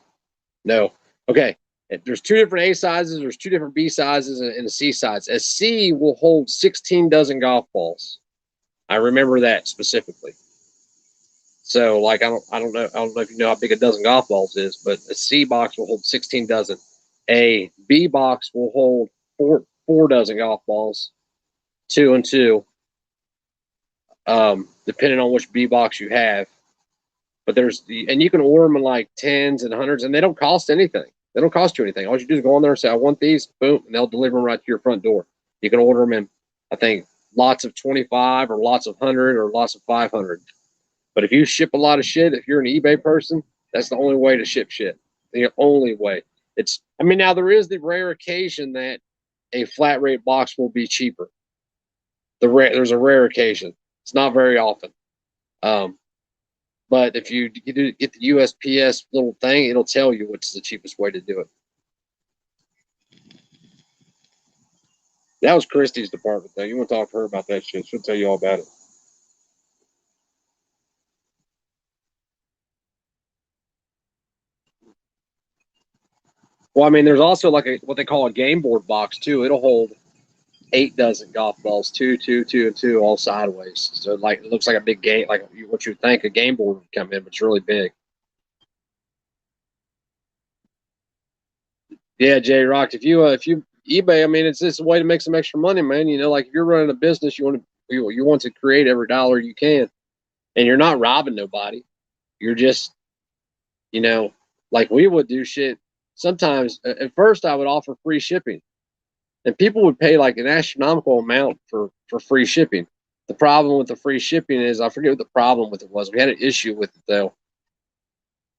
No, okay. There's two different A sizes, there's two different B sizes, and a C size. A C will hold 16 dozen golf balls. I remember that specifically. So, like, I don't know if you know how big a dozen golf balls is, but a C box will hold 16 dozen. A B box will hold four dozen golf balls, 2 and 2, depending on which B box you have. But and you can order them in like tens and hundreds, and they don't cost anything. They don't cost you anything. All you do is go on there and say, I want these, boom, and they'll deliver them right to your front door. You can order them in, I think, lots of 25 or lots of 100 or lots of 500. But if you ship a lot of shit, if you're an eBay person, that's the only way to ship shit. The only way. Now there is the rare occasion that a flat rate box will be cheaper. There's a rare occasion. It's not very often. But if you get the USPS little thing, it'll tell you what's the cheapest way to do it. That was Christy's department, though. You want to talk to her about that shit? She'll tell you all about it. Well, there's also like what they call a game board box too. It'll hold 8 dozen golf balls, 2, all sideways. So like it looks like a big game, like what you would think a game board would come in, but it's really big. Yeah, Jay Rock. If you eBay, it's just a way to make some extra money, man. Like if you're running a business, you want to create every dollar you can, and you're not robbing nobody. You're just, like we would do shit. Sometimes at first I would offer free shipping, and people would pay like an astronomical amount for free shipping. The problem with the free shipping is I forget what the problem with it was. We had an issue with it though.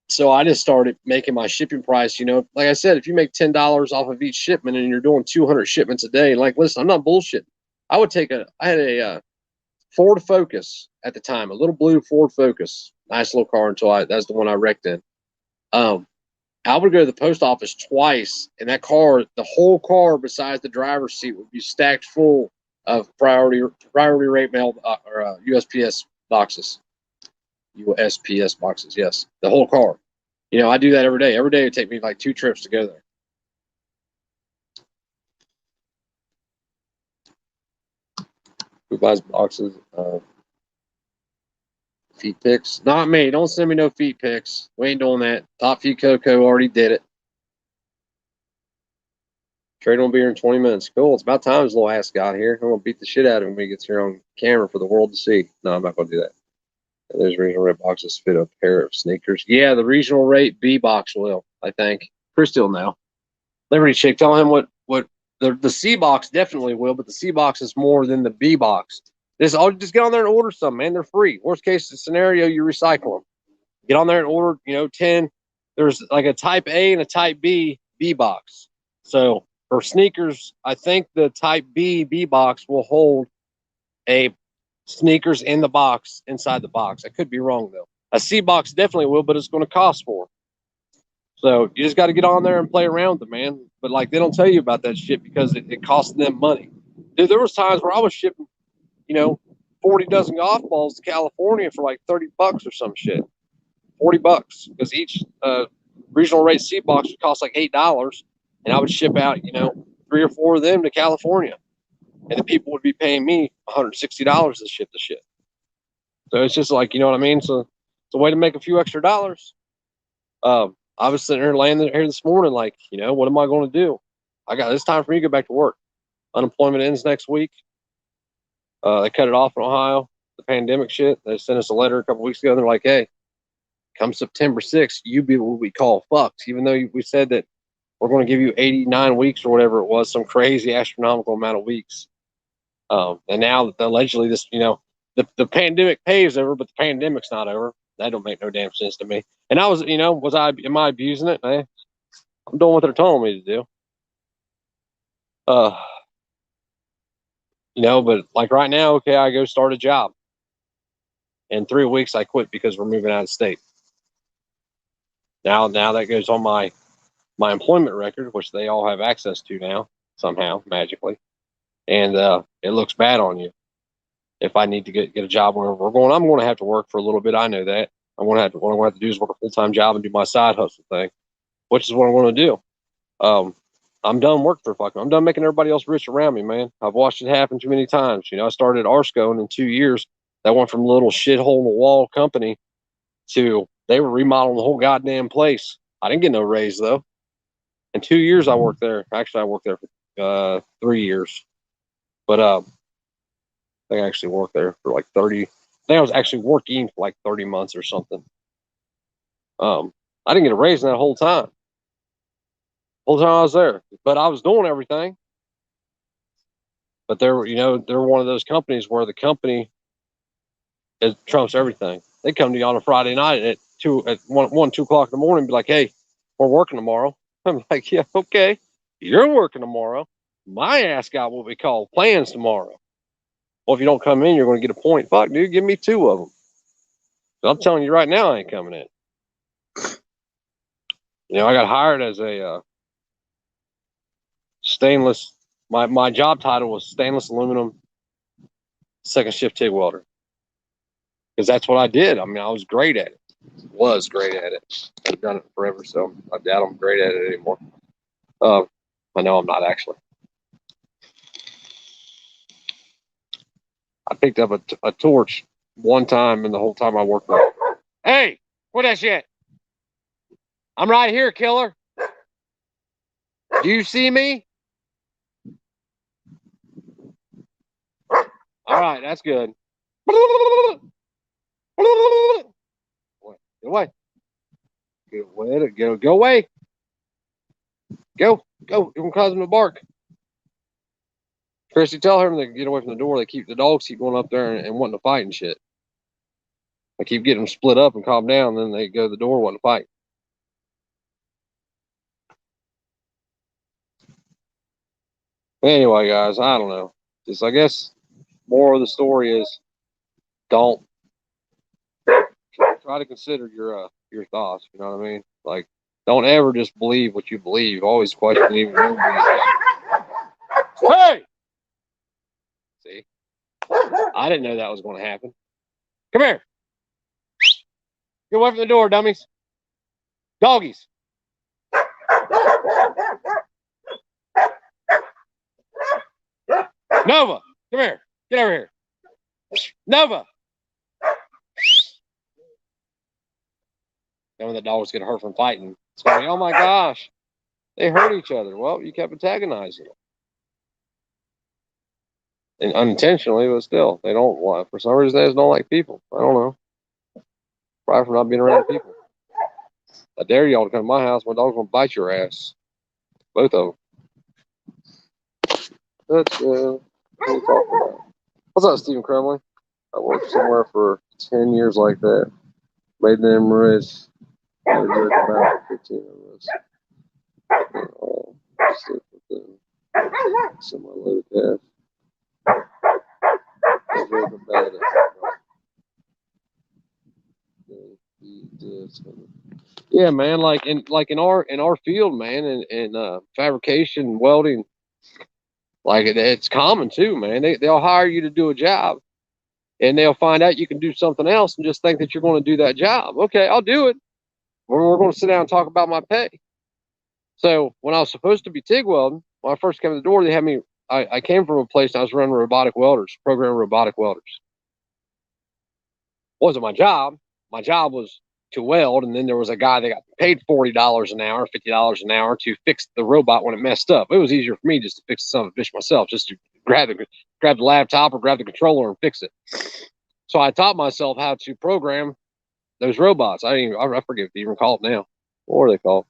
So I just started making my shipping price. Like I said, if you make $10 off of each shipment and you're doing 200 shipments a day, like listen, I'm not bullshitting. I had a Ford Focus at the time, a little blue Ford Focus, nice little car that's the one I wrecked in. I would go to the post office twice, and that car, the whole car besides the driver's seat, would be stacked full of priority rate mail or USPS boxes. USPS boxes, yes, the whole car. I do that every day. Every day it would take me like 2 trips to go there. Who buys boxes? Feet pics? Not me. Don't send me no feet pics. We ain't doing that. Top Feet Coco already did it. Trade will be here in 20 minutes. Cool. It's about time this little ass got here. I'm going to beat the shit out of him when he gets here on camera for the world to see. No, I'm not going to do that. There's regional rate boxes fit a pair of sneakers. Yeah, the regional rate B box will, I think. Chris will know. Liberty Chick, tell him what the C box definitely will, but the C box is more than the B box. Just get on there and order some, man. They're free. Worst case scenario, you recycle them. Get on there and order, 10. There's like a type A and a type B box. So for sneakers, I think the type B box will hold a sneakers in the box, inside the box. I could be wrong though. A C box definitely will, but it's going to cost more. So you just got to get on there and play around with it, man. But like they don't tell you about that shit because it costs them money. Dude, there was times where I was shipping, 40 dozen golf balls to California for like $30 or some shit. $40 because each regional rate C box would cost like $8, and I would ship out, 3 or 4 of them to California, and the people would be paying me $160 to ship the shit. So it's just like, you know what I mean? So it's a way to make a few extra dollars. I was sitting here laying here this morning, like, what am I going to do? It's time for me to go back to work. Unemployment ends next week. They cut it off in Ohio, the pandemic shit. They sent us a letter a couple weeks ago. They're like, hey, come September 6th, you be what we call fucked. Even though we said that we're going to give you 89 weeks or whatever it was, some crazy astronomical amount of weeks. And now allegedly this, the pandemic pays over, but the pandemic's not over. That don't make no damn sense to me. And I was, am I abusing it? I'm doing what they're telling me to do. But like right now, okay, I go start a job. In 3 weeks, I quit because we're moving out of state. Now that goes on my employment record, which they all have access to now, somehow, magically. And it looks bad on you. If I need to get a job wherever we're going, I'm going to have to work for a little bit. I know that. What I'm going to have to do is work a full-time job and do my side hustle thing, which is what I'm going to do. I'm done working for fucking. I'm done making everybody else rich around me, man. I've watched it happen too many times. I started Arsco, and in 2 years, that went from a little shithole in the wall company to they were remodeling the whole goddamn place. I didn't get no raise though. In 2 years, I worked there. Actually, I worked there for 3 years, but I think I actually worked there for like 30. I think I was actually working for like 30 months or something. I didn't get a raise in that whole time. Whole time I was there, but I was doing everything. But they're one of those companies where the company trumps everything. They come to you on a Friday night at 2 o'clock in the morning and be like, "Hey, we're working tomorrow." I'm like, "Yeah, okay, you're working tomorrow. My ass got what we call plans tomorrow. Well, if you don't come in, you're going to get a point. Fuck, dude, give me 2 of them. I'm telling you right now, I ain't coming in. I got hired as a stainless. My job title was stainless aluminum second shift TIG welder because that's what I did. I mean, I was great at it. Was great at it. I've done it forever, so I doubt I'm great at it anymore. I know I'm not actually. I picked up a torch one time, and the whole time I worked on it. Hey, what that shit? I'm right here, killer. Do you see me? All right, that's good. Get away. Get away. Go away. Go. You're going to cause them to bark. Christy, tell him to get away from the door. The dogs keep going up there and wanting to fight and shit. I keep getting them split up and calm down, then they go to the door wanting to fight. Anyway, guys, I don't know. Just I guess more of the story is don't try to consider your thoughts. You know what I mean? Like, don't ever just believe what you believe. Always question even your beliefs. Hey! See? I didn't know that was going to happen. Come here. Get away from the door, dummies. Doggies. Nova, come here. Get over here. Nova. And when the dogs get hurt from fighting, it's going to be, oh my gosh, they hurt each other. Well, you kept antagonizing them. And unintentionally, but still, they don't want. For some reason, they just don't like people. I don't know. Probably for not being around people. I dare y'all to come to my house. My dog's gonna bite your ass. Both of them. That's what are we talking about? What's up, Stephen Crumley? I worked somewhere for 10 years like that. Made them rich. They worked about 15 of us. Stick with them. Semi-loaded calf. Yeah, man. Like in our field, man, in fabrication, welding, like it's common too, man. They'll hire you to do a job, and they'll find out you can do something else, and just think that you're going to do that job. Okay, I'll do it. We're going to sit down and talk about my pay. So when I was supposed to be TIG welding, when I first came to the door, they had me. I came from a place and I was running robotic welders, programming robotic welders. Wasn't my job. My job was to weld, and then there was a guy that got paid $40 an hour, $50 an hour to fix the robot when it messed up. It was easier for me just to fix the son of a bitch myself, just to grab the laptop or grab the controller and fix it. So I taught myself how to program those robots. I forget what they even call it now. What are they called?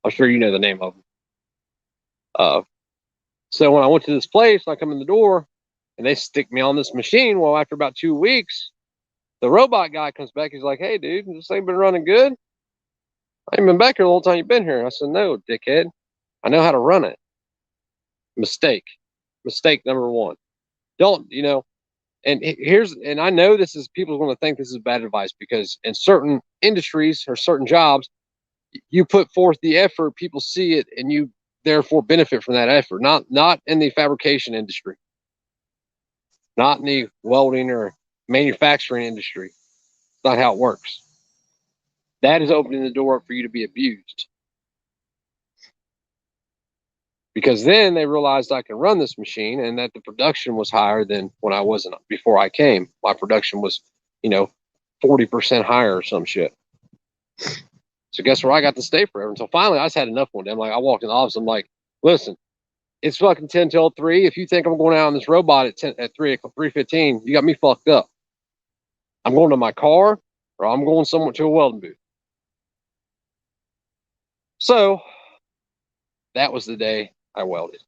I'm sure you know the name of them. So when I went to this place, I come in the door, and they stick me on this machine. Well, after about 2 weeks, the robot guy comes back. He's like, "Hey, dude, this thing been running good? I ain't been back here the whole time you've been here." I said, "No, dickhead. I know how to run it." Mistake number one. Don't, and I know people are going to think this is bad advice because in certain industries or certain jobs, you put forth the effort, people see it, and you therefore benefit from that effort. Not in the fabrication industry, not in the welding or manufacturing industry. It's not how it works. That is opening the door up for you to be abused. because then they realized I can run this machine and that the production was higher than when I wasn't before I came. My production was, 40% higher or some shit. So guess where I got to stay forever until finally I just had enough one day. I'm like, I walked in the office. I'm like, listen, it's fucking 10 till 3. If you think I'm going out on this robot at 3:15, you got me fucked up. I'm going to my car or I'm going somewhere to a welding booth. So that was the day I welded.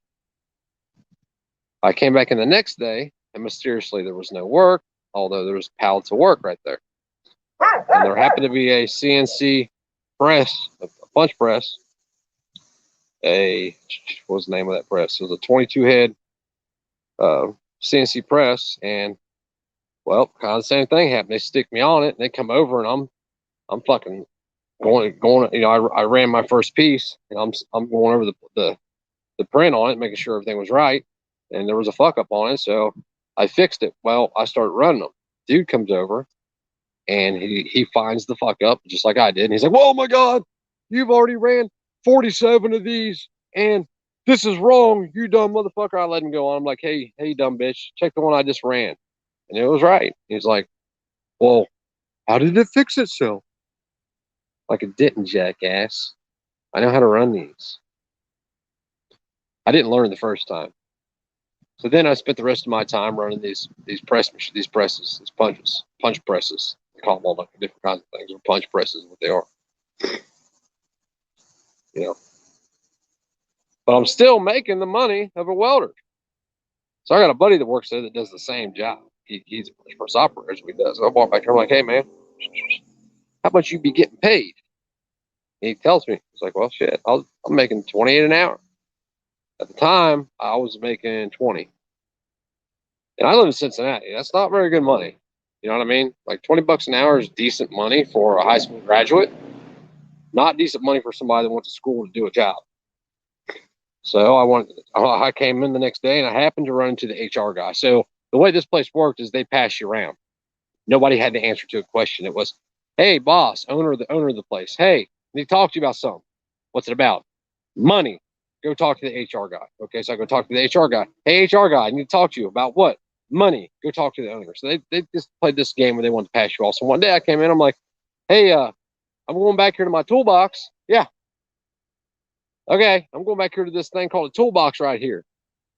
I came back in the next day and mysteriously there was no work, although there was pallets of work right there. And there happened to be a CNC press, a punch press. What was the name of that press? It was a 22 head CNC press, and well, kind of the same thing happened. They stick me on it, and they come over, and I'm fucking going. I ran my first piece, and I'm going over the print on it, making sure everything was right, and there was a fuck up on it, so I fixed it. Well, I started running them. Dude comes over, and he finds the fuck up just like I did, and he's like, "Whoa, my God, you've already ran 47 of these, and this is wrong, you dumb motherfucker." I let him go on. I'm like, hey, dumb bitch, check the one I just ran. And it was right. He's like, well, how did it fix itself? Like, it didn't, jackass. I know how to run these. I didn't learn the first time. So then I spent the rest of my time running these punch presses. They call them all like different kinds of things. Or punch presses, what they are. But I'm still making the money of a welder. So I got a buddy that works there that does the same job. He's a punch press operator, as he does. So I walk back here, I'm like, hey, man, how much you be getting paid? And he tells me, he's like, well, shit, I'm making 28 an hour. At the time, I was making 20. And I live in Cincinnati. That's not very good money. You know what I mean? Like $20 an hour is decent money for a high school graduate. Not decent money for somebody that went to school to do a job. So I came in the next day and I happened to run into the HR guy. So the way this place worked is they pass you around. Nobody had the answer to a question. It was, hey, boss, owner of the place. Hey, I need to talk to you about something. What's it about? Money. Go talk to the HR guy. Okay, so I go talk to the HR guy. Hey, HR guy, I need to talk to you about what? Money. Go talk to the owner. So they just played this game where they wanted to pass you off. So one day I came in, I'm like, hey, I'm going back here to my toolbox. Yeah. Okay, I'm going back here to this thing called a toolbox right here.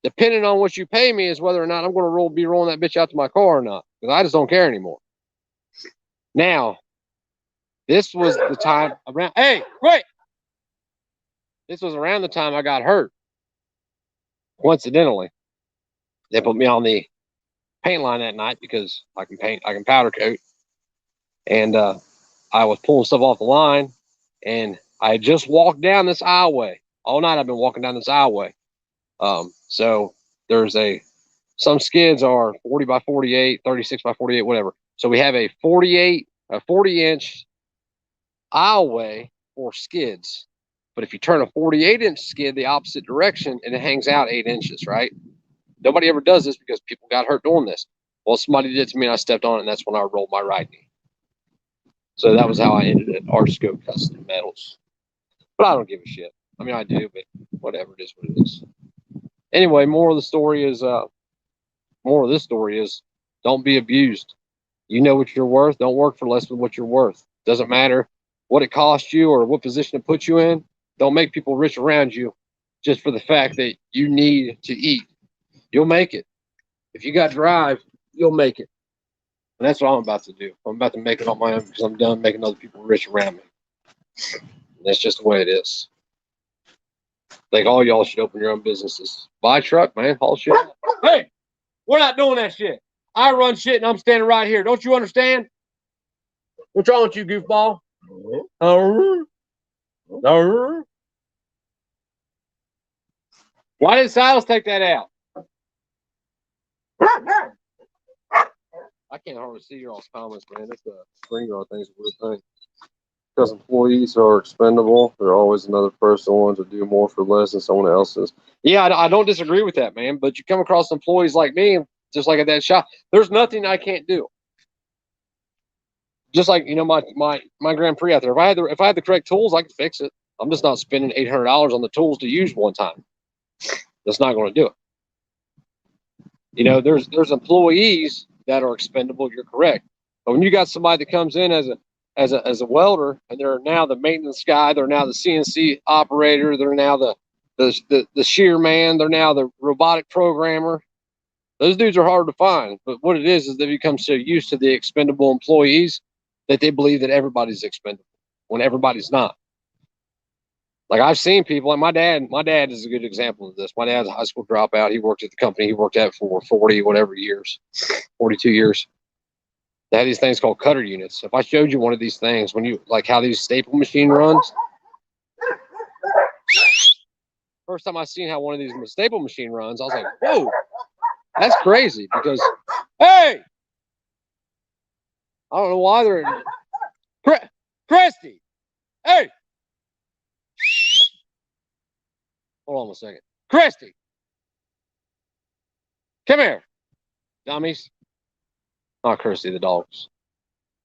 Depending on what you pay me is whether or not I'm going to be rolling that bitch out to my car or not. Because I just don't care anymore. Now, this was the time around. Hey, wait! This was around the time I got hurt. Coincidentally, they put me on the paint line that night because I can powder coat. And I was pulling stuff off the line, and I just walked down this aisleway. All night I've been walking down this aisleway. So there's some skids are 40 by 48, 36 by 48, whatever. So we have a 40-inch aisleway for skids. But if you turn a 48-inch skid the opposite direction and it hangs out 8 inches, right? Nobody ever does this because people got hurt doing this. Well, somebody did it to me and I stepped on it, and that's when I rolled my right knee. So that was how I ended at Arsco Custom Metals. But I don't give a shit. I mean, I do, but whatever, it is what it is. Anyway, more of this story is don't be abused. You know what you're worth. Don't work for less than what you're worth. Doesn't matter what it cost you or what position it puts you in. Don't make people rich around you just for the fact that you need to eat. You'll make it. If you got drive, you'll make it. And that's what I'm about to do. I'm about to make it on my own because I'm done making other people rich around me. And that's just the way it is. I think all y'all should open your own businesses. Buy a truck, man. Haul shit. Hey, we're not doing that shit. I run shit and I'm standing right here. Don't you understand? What's wrong with you, goofball? Why didn't Silas take that out? I can't hardly see your all's comments, man. That's a screen guard thing's a weird thing. Because employees are expendable, there's always another person willing to do more for less than someone else's. Yeah, I don't disagree with that, man. But you come across employees like me, just like at that shop, there's nothing I can't do. Just like, my Grand Prix out there. If I had the correct tools, I could fix it. I'm just not spending $800 on the tools to use one time. That's not going to do it. You know, there's employees that are expendable. You're correct, but when you got somebody that comes in as a welder, and they're now the maintenance guy, they're now the CNC operator, they're now the shear man, they're now the robotic programmer. Those dudes are hard to find. But what it is they become so used to the expendable employees that they believe that everybody's expendable when everybody's not. Like I've seen people, like my dad is a good example of this. My dad's a high school dropout. He worked at the company he worked at for 40 whatever years, 42 years. They had these things called cutter units. If I showed you one of these things, when you like how these staple machine runs, first time I seen how one of these staple machine runs, I was like, whoa, that's crazy. Because hey, I don't know why they're Christy. Hey, hold on a second. Christy, come here, dummies. Not Christy, the dogs.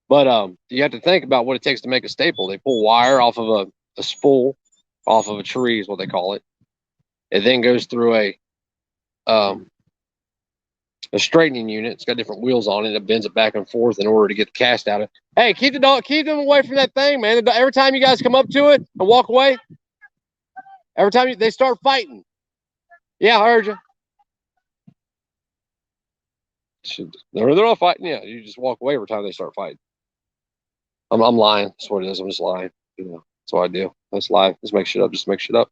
But you have to think about what it takes to make a staple. They pull wire off of a spool, off of a tree is what they call it. It then goes through a straightening unit. It's got different wheels on it. It bends it back and forth in order to get the cast out of it. Hey, keep them away from that thing, man. Every time you guys come up to it and walk away, every time they start fighting. Yeah, I heard you. They're not fighting. Yeah, you just walk away every time they start fighting. I'm lying. That's what it is. I'm just lying. You know, that's what I do. Let's lie. Let's make shit up. Just make shit up.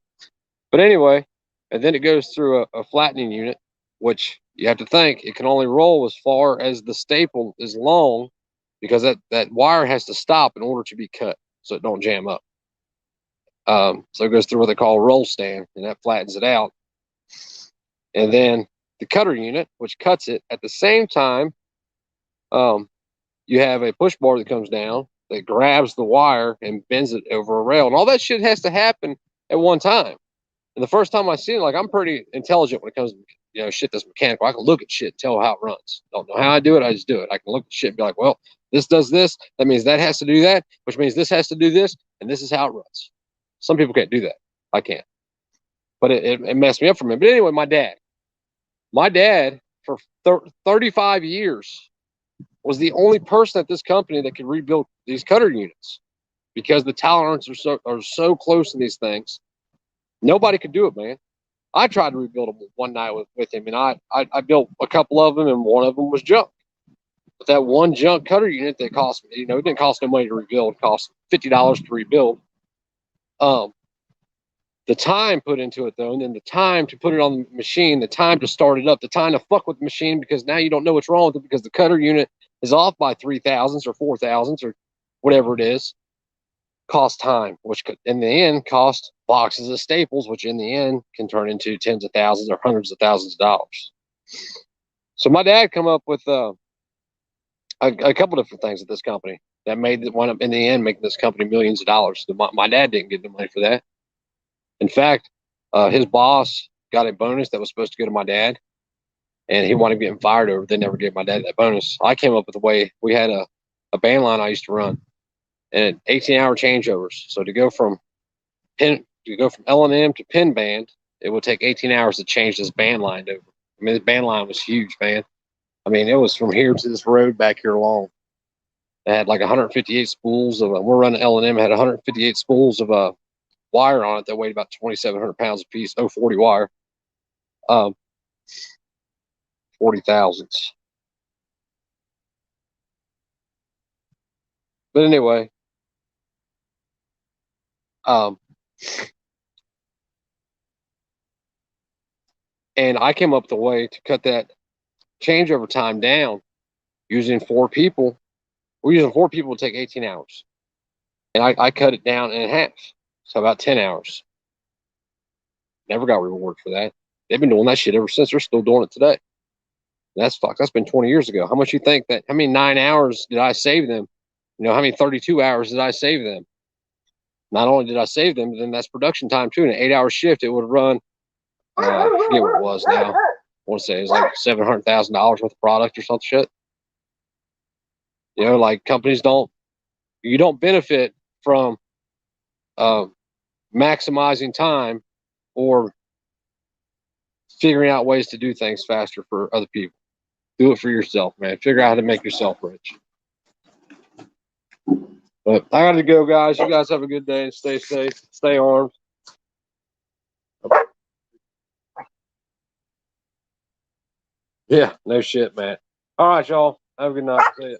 But anyway, and then it goes through a flattening unit, which you have to think it can only roll as far as the staple is long, because that wire has to stop in order to be cut so it don't jam up. So it goes through what they call a roll stand, and that flattens it out. And then the cutter unit, which cuts it at the same time, you have a push bar that comes down that grabs the wire and bends it over a rail. And all that shit has to happen at one time. And the first time I seen it, like I'm pretty intelligent when it comes to, you know, shit that's mechanical. I can look at shit and tell how it runs. Don't know how I do it, I just do it. I can look at shit and be like, well, this does this. That means that has to do that, which means this has to do this, and this is how it runs. Some people can't do that. I can't. But it messed me up for me. But anyway, my dad for 35 years was the only person at this company that could rebuild these cutter units because the tolerances are so close in these things. Nobody could do it, man. I tried to rebuild them one night with him, and I built a couple of them, and one of them was junk. But that one junk cutter unit that cost me, you know, it didn't cost no money to rebuild. It cost $50 to rebuild. The time put into it, though, and then the time to put it on the machine, the time to start it up, the time to fuck with the machine because now you don't know what's wrong with it because the cutter unit is off by 3,000s or 4,000s or whatever it is, cost time, which could, in the end, cost boxes of staples, which in the end can turn into tens of thousands or hundreds of thousands of dollars. So my dad come up with a couple different things at this company that made it wind up in the end making this company millions of dollars. My dad didn't get the money for that. In fact, his boss got a bonus that was supposed to go to my dad, and he wanted to get him fired over. They never gave my dad that bonus. I came up with a way. We had a band line I used to run, and 18-hour changeovers. So to go from L&M to pin band, it would take 18 hours to change this band line over. I mean, the band line was huge, man. I mean, it was from here to this road back here long. It had like 158 spools of. We're running L&M. Had 158 spools of wire on it that weighed about 2,700 pounds a piece. 040 wire. 40,000s. But anyway, and I came up with a way to cut that changeover time down using 4 people. We're using 4 people to take 18 hours. And I cut it down in half. So about 10 hours. Never got reward for that. They've been doing that shit ever since. They're still doing it today. That's fucked. That's been 20 years ago. How much you think that, how many 9 hours did I save them? You know, how many 32 hours did I save them? Not only did I save them, but then that's production time too. In an 8-hour shift, it would run, I forget what it was now. I want to say it was like $700,000 worth of product or some shit. You know, like companies you don't benefit from maximizing time or figuring out ways to do things faster for other people. Do it for yourself, man. Figure out how to make yourself rich. But I got to go, guys. You guys have a good day and stay safe. Stay armed. Yeah, no shit, man. All right, y'all. Have a good night. See ya.